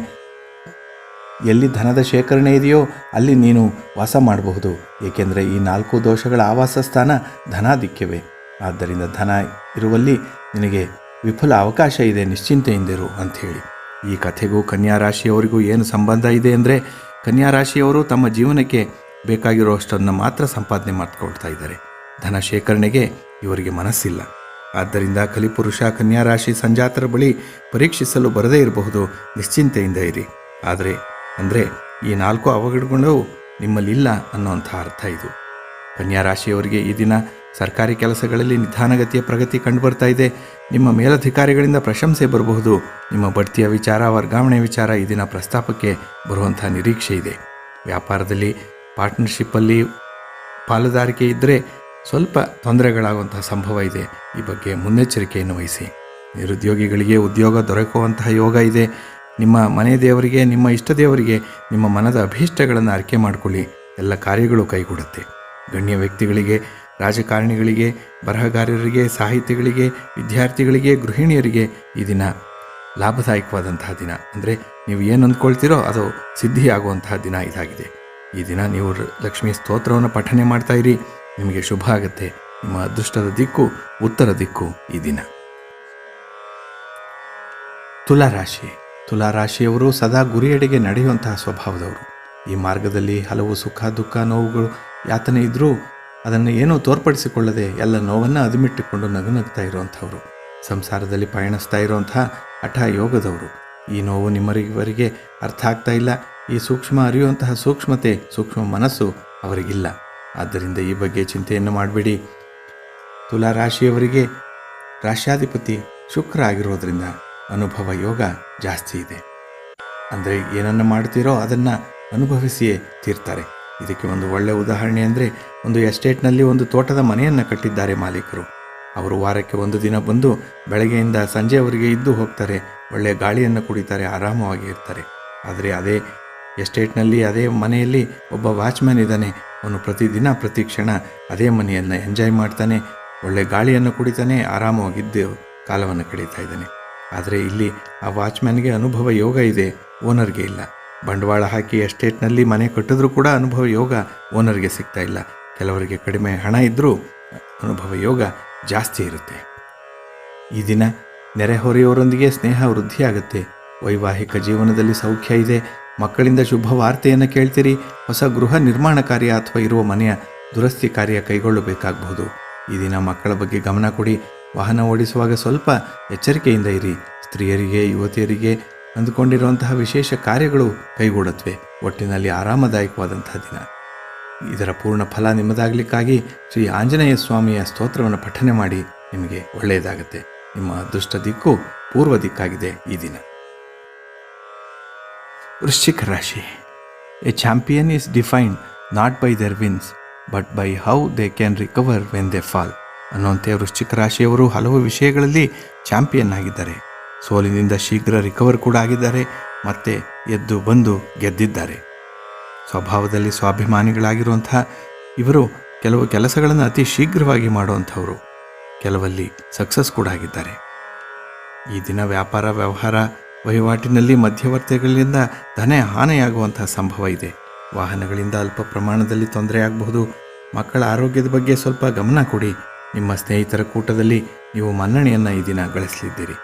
ಎಲ್ಲಿ ಧನದ ಶೇಖರಣೆ ಇದೆಯೋ ಅಲ್ಲಿ ನೀನು ವಾಸ ಮಾಡಬಹುದು, ಏಕೆಂದರೆ ಈ 4 ದೋಷಗಳ ಆವಾಸ ಸ್ಥಾನ ಧನಾಧಿಕ್ಯವೇ. ಆದ್ದರಿಂದ ಧನ ಇರುವಲ್ಲಿ ನಿನಗೆ ವಿಪುಲ ಅವಕಾಶ ಇದೆ, ನಿಶ್ಚಿಂತೆಯಿಂದಿರು ಅಂಥೇಳಿ. ಈ ಕಥೆಗೂ ಕನ್ಯಾ ರಾಶಿಯವರಿಗೂ ಏನು ಸಂಬಂಧ ಇದೆ ಅಂದರೆ, ಕನ್ಯಾ ರಾಶಿಯವರು ತಮ್ಮ ಜೀವನಕ್ಕೆ ಬೇಕಾಗಿರುವಷ್ಟನ್ನು ಮಾತ್ರ ಸಂಪಾದನೆ ಮಾಡ್ಕೊಳ್ತಾ ಇದ್ದಾರೆ. ಧನ ಶೇಖರಣೆಗೆ ಇವರಿಗೆ ಮನಸ್ಸಿಲ್ಲ. ಆದ್ದರಿಂದ ಕಲಿಪುರುಷ ಕನ್ಯಾ ರಾಶಿ ಸಂಜಾತರ ಬಳಿ ಪರೀಕ್ಷಿಸಲು ಬರದೇ ಇರಬಹುದು, ನಿಶ್ಚಿಂತೆಯಿಂದ ಇರಿ. ಅಂದರೆ ಈ 4 ಅವಘಡಗಳು ನಿಮ್ಮಲ್ಲಿಲ್ಲ ಅನ್ನೋಂಥ ಅರ್ಥ ಇದು. ಕನ್ಯಾ ರಾಶಿಯವರಿಗೆ ಈ ದಿನ ಸರ್ಕಾರಿ ಕೆಲಸಗಳಲ್ಲಿ ನಿಧಾನಗತಿಯ ಪ್ರಗತಿ ಕಂಡುಬರ್ತಾ ಇದೆ. ನಿಮ್ಮ ಮೇಲಧಿಕಾರಿಗಳಿಂದ ಪ್ರಶಂಸೆ ಬರಬಹುದು. ನಿಮ್ಮ ಬಡ್ತಿಯ ವಿಚಾರ, ವರ್ಗಾವಣೆ ವಿಚಾರ ಈ ದಿನ ಪ್ರಸ್ತಾಪಕ್ಕೆ ಬರುವಂಥ ನಿರೀಕ್ಷೆ ಇದೆ. ವ್ಯಾಪಾರದಲ್ಲಿ ಪಾರ್ಟ್ನರ್ಶಿಪ್ಪಲ್ಲಿ ಪಾಲುದಾರಿಕೆ ಇದ್ದರೆ ಸ್ವಲ್ಪ ತೊಂದರೆಗಳಾಗುವಂಥ ಸಂಭವ ಇದೆ. ಈ ಬಗ್ಗೆ ಮುನ್ನೆಚ್ಚರಿಕೆಯನ್ನು ವಹಿಸಿ. ನಿರುದ್ಯೋಗಿಗಳಿಗೆ ಉದ್ಯೋಗ ದೊರಕುವಂತಹ ಯೋಗ ಇದೆ. ನಿಮ್ಮ ಮನೆ ದೇವರಿಗೆ, ನಿಮ್ಮ ಇಷ್ಟ ದೇವರಿಗೆ ನಿಮ್ಮ ಮನದ ಅಭೀಷ್ಟಗಳನ್ನು ಅರಿಕೆ ಮಾಡಿಕೊಳ್ಳಿ, ಎಲ್ಲ ಕಾರ್ಯಗಳು ಕೈಗೂಡುತ್ತೆ. ಗಣ್ಯ ವ್ಯಕ್ತಿಗಳಿಗೆ, ರಾಜಕಾರಣಿಗಳಿಗೆ, ಬರಹಗಾರರಿಗೆ, ಸಾಹಿತಿಗಳಿಗೆ, ವಿದ್ಯಾರ್ಥಿಗಳಿಗೆ, ಗೃಹಿಣಿಯರಿಗೆ ಈ ದಿನ ಲಾಭದಾಯಕವಾದಂತಹ ದಿನ. ಅಂದರೆ ನೀವು ಏನು ಅಂದ್ಕೊಳ್ತೀರೋ ಅದು ಸಿದ್ಧಿಯಾಗುವಂತಹ ದಿನ ಇದಾಗಿದೆ. ಈ ದಿನ ನೀವು ಲಕ್ಷ್ಮೀ ಸ್ತೋತ್ರವನ್ನು ಪಠನೆ ಮಾಡ್ತಾ ಇರಿ, ನಿಮಗೆ ಶುಭ ಆಗುತ್ತೆ. ನಿಮ್ಮ ಅದೃಷ್ಟದ ದಿಕ್ಕು ಉತ್ತರ ದಿಕ್ಕು ಈ ದಿನ. ತುಲಾರಾಶಿ. ತುಲಾರಾಶಿಯವರು ಸದಾ ಗುರಿಯೆಡೆಗೆ ನಡೆಯುವಂತಹ ಸ್ವಭಾವದವರು. ಈ ಮಾರ್ಗದಲ್ಲಿ ಹಲವು ಸುಖ, ದುಃಖ, ನೋವುಗಳು, ಯಾತನೆ ಇದ್ದರೂ ಅದನ್ನು ಏನೂ ತೋರ್ಪಡಿಸಿಕೊಳ್ಳದೆ ಎಲ್ಲ ನೋವನ್ನು ಅದುಮಿಟ್ಟುಕೊಂಡು ನಗುನಗ್ತಾ ಇರುವಂಥವ್ರು. ಸಂಸಾರದಲ್ಲಿ ಪಯಣಿಸ್ತಾ ಇರುವಂತಹ ಹಠ ಯೋಗದವರು. ಈ ನೋವು ನಿಮ್ಮವರಿಗೆ ಅರ್ಥ ಆಗ್ತಾ ಇಲ್ಲ. ಈ ಸೂಕ್ಷ್ಮ ಅರಿಯುವಂತಹ ಸೂಕ್ಷ್ಮತೆ, ಸೂಕ್ಷ್ಮ ಮನಸ್ಸು ಅವರಿಗಿಲ್ಲ. ಆದ್ದರಿಂದ ಈ ಬಗ್ಗೆ ಚಿಂತೆಯನ್ನು ಮಾಡಬೇಡಿ. ತುಲಾರಾಶಿಯವರಿಗೆ ರಾಶ್ಯಾಧಿಪತಿ ಶುಕ್ರ ಆಗಿರೋದ್ರಿಂದ ಅನುಭವ ಯೋಗ ಜಾಸ್ತಿ ಇದೆ. ಅಂದರೆ ಏನನ್ನು ಮಾಡ್ತೀರೋ ಅದನ್ನು ಅನುಭವಿಸಿಯೇ ತೀರ್ತಾರೆ. ಇದಕ್ಕೆ ಒಂದು ಒಳ್ಳೆಯ ಉದಾಹರಣೆ ಅಂದರೆ, ಒಂದು ಎಸ್ಟೇಟ್ನಲ್ಲಿ ಒಂದು ತೋಟದ ಮನೆಯನ್ನು ಕಟ್ಟಿದ್ದಾರೆ ಮಾಲೀಕರು. ಅವರು ವಾರಕ್ಕೆ 1 ದಿನ ಬಂದು ಬೆಳಗ್ಗೆಯಿಂದ ಸಂಜೆಯವರೆಗೆ ಇದ್ದು ಹೋಗ್ತಾರೆ. ಒಳ್ಳೆಯ ಗಾಳಿಯನ್ನು ಕುಡಿತಾರೆ, ಆರಾಮವಾಗಿ ಇರ್ತಾರೆ. ಆದರೆ ಅದೇ ಎಸ್ಟೇಟ್ನಲ್ಲಿ, ಅದೇ ಮನೆಯಲ್ಲಿ ಒಬ್ಬ ವಾಚ್ಮ್ಯಾನ್ ಇದ್ದಾನೆ. ಅವನು ಪ್ರತಿದಿನ ಪ್ರತಿ ಕ್ಷಣ ಅದೇ ಮನೆಯನ್ನು ಎಂಜಾಯ್ ಮಾಡ್ತಾನೆ, ಒಳ್ಳೆಯ ಗಾಳಿಯನ್ನು ಕುಡಿತಾನೆ, ಆರಾಮವಾಗಿದ್ದು ಕಾಲವನ್ನು ಕಳೀತಾ ಇದ್ದಾನೆ. ಆದರೆ ಇಲ್ಲಿ ಆ ವಾಚ್ಮ್ಯಾನ್ಗೆ ಅನುಭವ ಯೋಗ ಇದೆ, ಓನರ್ಗೆ ಇಲ್ಲ. ಬಂಡವಾಳ ಹಾಕಿ ಎಸ್ಟೇಟ್ನಲ್ಲಿ ಮನೆ ಕಟ್ಟಿದ್ರೂ ಕೂಡ ಅನುಭವ ಯೋಗ ಓನರ್ಗೆ ಸಿಗ್ತಾ ಇಲ್ಲ. ಕೆಲವರಿಗೆ ಕಡಿಮೆ ಹಣ ಇದ್ದರೂ ಅನುಭವ ಯೋಗ ಜಾಸ್ತಿ ಇರುತ್ತೆ. ಈ ದಿನ ನೆರೆಹೊರೆಯವರೊಂದಿಗೆ ಸ್ನೇಹ ವೃದ್ಧಿಯಾಗುತ್ತೆ. ವೈವಾಹಿಕ ಜೀವನದಲ್ಲಿ ಸೌಖ್ಯ ಇದೆ. ಮಕ್ಕಳಿಂದ ಶುಭ ವಾರ್ತೆಯನ್ನು ಕೇಳ್ತೀರಿ. ಹೊಸ ಗೃಹ ನಿರ್ಮಾಣ ಕಾರ್ಯ ಅಥವಾ ಇರುವ ಮನೆಯ ದುರಸ್ತಿ ಕಾರ್ಯ ಕೈಗೊಳ್ಳಬೇಕಾಗಬಹುದು. ಈ ದಿನ ಮಕ್ಕಳ ಬಗ್ಗೆ ಗಮನ ಕೊಡಿ. ವಾಹನ ಓಡಿಸುವಾಗ ಸ್ವಲ್ಪ ಎಚ್ಚರಿಕೆಯಿಂದ ಇರಿ. ಸ್ತ್ರೀಯರಿಗೆ, ಯುವತಿಯರಿಗೆ ಅಂದುಕೊಂಡಿರುವಂತಹ ವಿಶೇಷ ಕಾರ್ಯಗಳು ಕೈಗೂಡುತ್ತವೆ. ಒಟ್ಟಿನಲ್ಲಿ ಆರಾಮದಾಯಕವಾದಂತಹ ದಿನ. ಇದರ ಪೂರ್ಣ ಫಲ ನಿಮ್ಮದಾಗಲಿಕ್ಕಾಗಿ ಶ್ರೀ ಆಂಜನೇಯ ಸ್ವಾಮಿಯ ಸ್ತೋತ್ರವನ್ನು ಪಠನೆ ಮಾಡಿ. ನಿಮಗೆ ಒಳ್ಳೆಯದಾಗುತ್ತೆ. ನಿಮ್ಮ ಅದೃಷ್ಟ ದಿಕ್ಕು ಪೂರ್ವ ದಿಕ್ಕಾಗಿದೆ ಈ ದಿನ. ವೃಶ್ಚಿಕ ರಾಶಿ. A champion is defined not by their wins but by how they can recover when they fall ಅನ್ನುವಂತೆ ವೃಶ್ಚಿಕ ರಾಶಿಯವರು ಹಲವು ವಿಷಯಗಳಲ್ಲಿ ಚಾಂಪಿಯನ್ ಆಗಿದ್ದಾರೆ. ಸೋಲಿನಿಂದ ಶೀಘ್ರ ರಿಕವರ್ ಕೂಡ ಆಗಿದ್ದಾರೆ, ಮತ್ತೆ ಎದ್ದು ಬಂದು ಗೆದ್ದಿದ್ದಾರೆ. ಸ್ವಭಾವದಲ್ಲಿ ಸ್ವಾಭಿಮಾನಿಗಳಾಗಿರುವಂತಹ ಇವರು ಕೆಲವು ಕೆಲಸಗಳನ್ನು ಅತಿ ಶೀಘ್ರವಾಗಿ ಮಾಡುವಂಥವರು. ಕೆಲವಲ್ಲಿ ಸಕ್ಸಸ್ ಕೂಡ ಆಗಿದ್ದಾರೆ. ಈ ದಿನ ವ್ಯಾಪಾರ ವ್ಯವಹಾರ ವಹಿವಾಟಿನಲ್ಲಿ ಮಧ್ಯವರ್ತಿಗಳಿಂದ ಧನ ಹಾನಿಯಾಗುವಂತಹ ಸಂಭವ ಇದೆ. ವಾಹನಗಳಿಂದ ಅಲ್ಪ ಪ್ರಮಾಣದಲ್ಲಿ ತೊಂದರೆಯಾಗಬಹುದು. ಮಕ್ಕಳ ಆರೋಗ್ಯದ ಬಗ್ಗೆ ಸ್ವಲ್ಪ ಗಮನ ಕೊಡಿ. ನಿಮ್ಮ ಸ್ನೇಹಿತರ ಕೂಟದಲ್ಲಿ ನೀವು ಮನ್ನಣೆಯನ್ನು ಈ ದಿನ ಗಳಿಸಲಿದ್ದೀರಿ.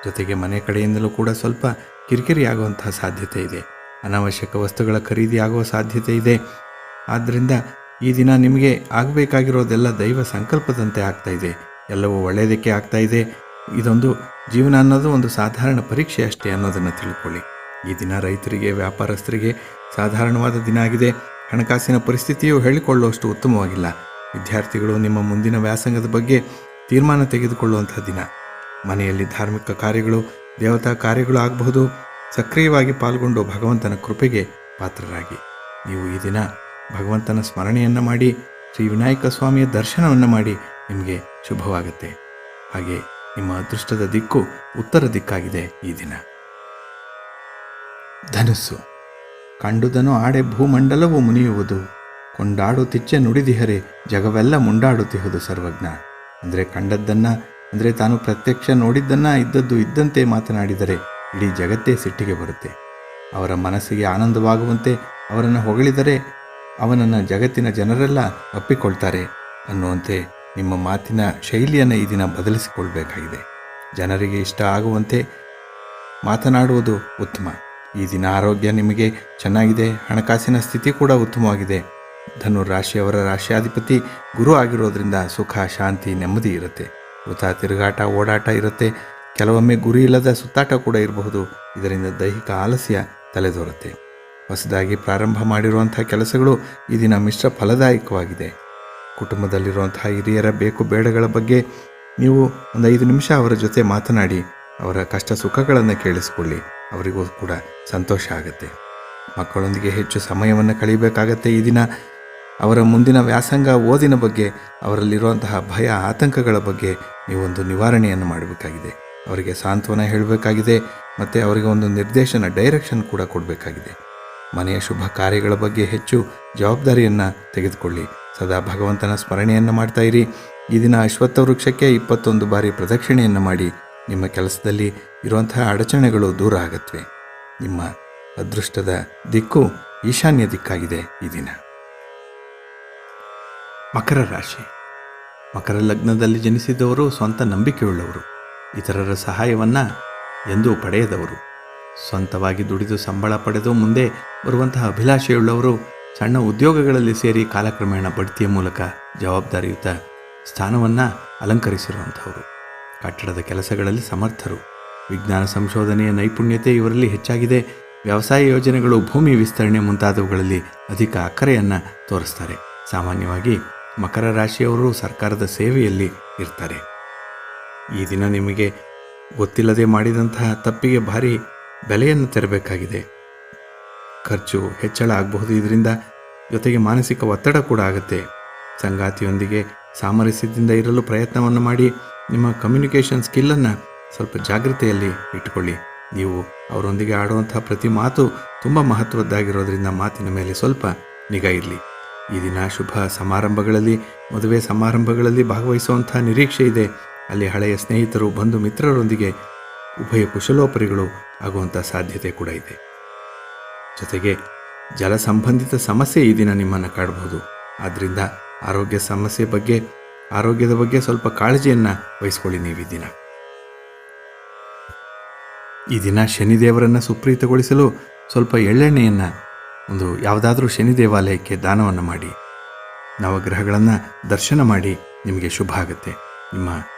ಜೊತೆಗೆ ಮನೆ ಕಡೆಯಿಂದಲೂ ಕೂಡ ಸ್ವಲ್ಪ ಕಿರಿಕಿರಿ ಆಗುವಂತಹ ಸಾಧ್ಯತೆ ಇದೆ. ಅನಾವಶ್ಯಕ ವಸ್ತುಗಳ ಖರೀದಿ ಆಗುವ ಸಾಧ್ಯತೆ ಇದೆ. ಆದ್ದರಿಂದ ಈ ದಿನ ನಿಮಗೆ ಆಗಬೇಕಾಗಿರೋದೆಲ್ಲ ದೈವ ಸಂಕಲ್ಪದಂತೆ ಆಗ್ತಾ ಇದೆ. ಎಲ್ಲವೂ ಒಳ್ಳೆಯದಕ್ಕೆ ಆಗ್ತಾ ಇದೆ. ಇದೊಂದು ಜೀವನ ಅನ್ನೋದು ಒಂದು ಸಾಧಾರಣ ಪರೀಕ್ಷೆ ಅಷ್ಟೇ ಅನ್ನೋದನ್ನು ತಿಳ್ಕೊಳ್ಳಿ. ಈ ದಿನ ರೈತರಿಗೆ, ವ್ಯಾಪಾರಸ್ಥರಿಗೆ ಸಾಧಾರಣವಾದ ದಿನ ಆಗಿದೆ. ಹಣಕಾಸಿನ ಪರಿಸ್ಥಿತಿಯು ಹೇಳಿಕೊಳ್ಳುವಷ್ಟು ಉತ್ತಮವಾಗಿಲ್ಲ. ವಿದ್ಯಾರ್ಥಿಗಳು ನಿಮ್ಮ ಮುಂದಿನ ವ್ಯಾಸಂಗದ ಬಗ್ಗೆ ತೀರ್ಮಾನ ತೆಗೆದುಕೊಳ್ಳುವಂಥ ದಿನ. ಮನೆಯಲ್ಲಿ ಧಾರ್ಮಿಕ ಕಾರ್ಯಗಳು, ದೇವತಾ ಕಾರ್ಯಗಳು ಆಗಬಹುದು. ಸಕ್ರಿಯವಾಗಿ ಪಾಲ್ಗೊಂಡು ಭಗವಂತನ ಕೃಪೆಗೆ ಪಾತ್ರರಾಗಿ. ನೀವು ಈ ದಿನ ಭಗವಂತನ ಸ್ಮರಣೆಯನ್ನು ಮಾಡಿ, ಶ್ರೀ ವಿನಾಯಕ ಸ್ವಾಮಿಯ ದರ್ಶನವನ್ನು ಮಾಡಿ. ನಿಮಗೆ ಶುಭವಾಗುತ್ತೆ. ಹಾಗೆ ನಿಮ್ಮ ಅದೃಷ್ಟದ ದಿಕ್ಕು ಉತ್ತರ ದಿಕ್ಕಾಗಿದೆ ಈ ದಿನ. ಧನುಸ್ಸು. ಕಂಡುದನು ಆಡೆ ಭೂಮಂಡಲವು ಮುನಿಯುವುದು, ಕೊಂಡಾಡುತ್ತಿಚ್ಚೆ ನುಡಿದಿಹರೆ ಜಗವೆಲ್ಲ ಮುಂಡಾಡುತ್ತಿಹುದು ಸರ್ವಜ್ಞ. ಅಂದರೆ ಕಂಡದ್ದನ್ನು, ಅಂದರೆ ತಾನು ಪ್ರತ್ಯಕ್ಷ ನೋಡಿದ್ದನ್ನು ಇದ್ದದ್ದು ಇದ್ದಂತೆ ಮಾತನಾಡಿದರೆ ಇಡೀ ಜಗತ್ತೇ ಸಿಟ್ಟಿಗೆ ಬರುತ್ತೆ. ಅವರ ಮನಸ್ಸಿಗೆ ಆನಂದವಾಗುವಂತೆ ಅವರನ್ನು ಹೊಗಳಿದರೆ ಅವನನ್ನು ಜಗತ್ತಿನ ಜನರೆಲ್ಲ ಒಪ್ಪಿಕೊಳ್ತಾರೆ ಅನ್ನುವಂತೆ ನಿಮ್ಮ ಮಾತಿನ ಶೈಲಿಯನ್ನು ಈ ದಿನ ಬದಲಿಸಿಕೊಳ್ಬೇಕಾಗಿದೆ. ಜನರಿಗೆ ಇಷ್ಟ ಆಗುವಂತೆ ಮಾತನಾಡುವುದು ಉತ್ತಮ. ಈ ದಿನ ಆರೋಗ್ಯ ನಿಮಗೆ ಚೆನ್ನಾಗಿದೆ. ಹಣಕಾಸಿನ ಸ್ಥಿತಿ ಕೂಡ ಉತ್ತಮವಾಗಿದೆ. ಧನು ರಾಶಿಯವರ ರಾಶಿಯಾಧಿಪತಿ ಗುರು ಆಗಿರೋದ್ರಿಂದ ಸುಖ, ಶಾಂತಿ, ನೆಮ್ಮದಿ ಇರುತ್ತೆ. ವೃಥಾ ತಿರುಗಾಟ, ಓಡಾಟ ಇರುತ್ತೆ. ಕೆಲವೊಮ್ಮೆ ಗುರಿ ಇಲ್ಲದ ಸುತ್ತಾಟ ಕೂಡ ಇರಬಹುದು. ಇದರಿಂದ ದೈಹಿಕ ಆಲಸ್ಯ ತಲೆದೋರುತ್ತೆ. ಹೊಸದಾಗಿ ಪ್ರಾರಂಭ ಮಾಡಿರುವಂಥ ಕೆಲಸಗಳು ಈ ದಿನ ಮಿಶ್ರ ಫಲದಾಯಕವಾಗಿದೆ. ಕುಟುಂಬದಲ್ಲಿರುವಂತಹ ಹಿರಿಯರ ಬೇಕು ಬೇಡಗಳ ಬಗ್ಗೆ ನೀವು ಒಂದು 5 ನಿಮಿಷ ಅವರ ಜೊತೆ ಮಾತನಾಡಿ. ಅವರ ಕಷ್ಟ ಸುಖಗಳನ್ನು ಕೇಳಿಸಿಕೊಳ್ಳಿ. ಅವರಿಗೂ ಕೂಡ ಸಂತೋಷ ಆಗುತ್ತೆ. ಮಕ್ಕಳೊಂದಿಗೆ ಹೆಚ್ಚು ಸಮಯವನ್ನು ಕಳೆಯಬೇಕಾಗತ್ತೆ ಈ ದಿನ. ಅವರ ಮುಂದಿನ ವ್ಯಾಸಂಗ, ಓದಿನ ಬಗ್ಗೆ, ಅವರಲ್ಲಿರುವಂತಹ ಭಯ, ಆತಂಕಗಳ ಬಗ್ಗೆ ನೀವೊಂದು ನಿವಾರಣೆಯನ್ನು ಮಾಡಬೇಕಾಗಿದೆ. ಅವರಿಗೆ ಸಾಂತ್ವನ ಹೇಳಬೇಕಾಗಿದೆ. ಮತ್ತು ಅವರಿಗೆ ಒಂದು ನಿರ್ದೇಶನ, ಡೈರೆಕ್ಷನ್ ಕೂಡ ಕೊಡಬೇಕಾಗಿದೆ. ಮನೆಯ ಶುಭ ಕಾರ್ಯಗಳ ಬಗ್ಗೆ ಹೆಚ್ಚು ಜವಾಬ್ದಾರಿಯನ್ನು ತೆಗೆದುಕೊಳ್ಳಿ. ಸದಾ ಭಗವಂತನ ಸ್ಮರಣೆಯನ್ನು ಮಾಡ್ತಾ ಇರಿ. ಈ ದಿನ ಅಶ್ವತ್ಥ ವೃಕ್ಷಕ್ಕೆ 21 ಬಾರಿ ಪ್ರದಕ್ಷಿಣೆಯನ್ನು ಮಾಡಿ. ನಿಮ್ಮ ಕೆಲಸದಲ್ಲಿ ಇರುವಂತಹ ಅಡಚಣೆಗಳು ದೂರ ಆಗತ್ವೆ. ನಿಮ್ಮ ಅದೃಷ್ಟದ ದಿಕ್ಕು ಈಶಾನ್ಯ ದಿಕ್ಕಾಗಿದೆ ಈ ದಿನ. ಮಕರ ರಾಶಿ. ಮಕರ ಲಗ್ನದಲ್ಲಿ ಜನಿಸಿದವರು ಸ್ವಂತ ನಂಬಿಕೆಯುಳ್ಳವರು. ಇತರರ ಸಹಾಯವನ್ನು ಎಂದೂ ಪಡೆಯದವರು. ಸ್ವಂತವಾಗಿ ದುಡಿದು ಸಂಬಳ ಪಡೆದು ಮುಂದೆ ಬರುವಂತಹ ಅಭಿಲಾಷೆಯುಳ್ಳವರು. ಸಣ್ಣ ಉದ್ಯೋಗಗಳಲ್ಲಿ ಸೇರಿ ಕಾಲಕ್ರಮೇಣ ಬಡ್ತಿಯ ಮೂಲಕ ಜವಾಬ್ದಾರಿಯುತ ಸ್ಥಾನವನ್ನು ಅಲಂಕರಿಸಿರುವಂಥವರು. ಕಟ್ಟಡದ ಕೆಲಸಗಳಲ್ಲಿ ಸಮರ್ಥರು. ವಿಜ್ಞಾನ ಸಂಶೋಧನೆಯ ನೈಪುಣ್ಯತೆ ಇವರಲ್ಲಿ ಹೆಚ್ಚಾಗಿದೆ. ವ್ಯವಸಾಯ ಯೋಜನೆಗಳು, ಭೂಮಿ ವಿಸ್ತರಣೆ ಮುಂತಾದವುಗಳಲ್ಲಿ ಅಧಿಕ ಅಕ್ಕರೆಯನ್ನು ತೋರಿಸ್ತಾರೆ. ಸಾಮಾನ್ಯವಾಗಿ ಮಕರ ರಾಶಿಯವರು ಸರ್ಕಾರದ ಸೇವೆಯಲ್ಲಿ ಇರ್ತಾರೆ. ಈ ದಿನ ನಿಮಗೆ ಗೊತ್ತಿಲ್ಲದೆ ಮಾಡಿದಂತಹ ತಪ್ಪಿಗೆ ಭಾರಿ ಬೆಲೆಯನ್ನು ತೆರಬೇಕಾಗಿದೆ. ಖರ್ಚು ಹೆಚ್ಚಳ ಆಗಬಹುದು. ಇದರಿಂದ ಜೊತೆಗೆ ಮಾನಸಿಕ ಒತ್ತಡ ಕೂಡ ಆಗುತ್ತೆ. ಸಂಗಾತಿಯೊಂದಿಗೆ ಸಾಮರಸ್ಯದಿಂದ ಇರಲು ಪ್ರಯತ್ನವನ್ನು ಮಾಡಿ. ನಿಮ್ಮ ಕಮ್ಯುನಿಕೇಷನ್ ಸ್ಕಿಲ್ಲನ್ನು ಸ್ವಲ್ಪ ಜಾಗೃತೆಯಲ್ಲಿ ಇಟ್ಟುಕೊಳ್ಳಿ. ನೀವು ಅವರೊಂದಿಗೆ ಆಡುವಂಥ ಪ್ರತಿ ಮಾತು ತುಂಬ ಮಹತ್ವದ್ದಾಗಿರೋದ್ರಿಂದ ಮಾತಿನ ಮೇಲೆ ಸ್ವಲ್ಪ ನಿಗಾ ಇರಲಿ. ಈ ದಿನ ಶುಭ ಸಮಾರಂಭಗಳಲ್ಲಿ, ಮದುವೆ ಸಮಾರಂಭಗಳಲ್ಲಿ ಭಾಗವಹಿಸುವಂಥ ನಿರೀಕ್ಷೆ ಇದೆ. ಅಲ್ಲಿ ಹಳೆಯ ಸ್ನೇಹಿತರು, ಬಂಧು ಮಿತ್ರರೊಂದಿಗೆ ಉಭಯ ಕುಶಲೋಪರಿಗಳು ಆಗುವಂಥ ಸಾಧ್ಯತೆ ಕೂಡ ಇದೆ. ಜೊತೆಗೆ ಜಲ ಸಂಬಂಧಿತ ಸಮಸ್ಯೆ ಈ ದಿನ ನಿಮ್ಮನ್ನು ಕಾಡಬಹುದು. ಆದ್ದರಿಂದ ಆರೋಗ್ಯದ ಬಗ್ಗೆ ಸ್ವಲ್ಪ ಕಾಳಜಿಯನ್ನು ವಹಿಸ್ಕೊಳ್ಳಿ ನೀವು ಈ ದಿನ ಶನಿದೇವರನ್ನು ಸುಪ್ರೀತಗೊಳಿಸಲು ಸ್ವಲ್ಪ ಎಳ್ಳೆಣ್ಣೆಯನ್ನು ಯಾವುದಾದ್ರೂ ಶನಿ ದೇವಾಲಯಕ್ಕೆ ದಾನವನ್ನು ಮಾಡಿ. ನವಗ್ರಹಗಳನ್ನು ದರ್ಶನ ಮಾಡಿ. ನಿಮಗೆ ಶುಭ ಆಗುತ್ತೆ. ನಿಮ್ಮ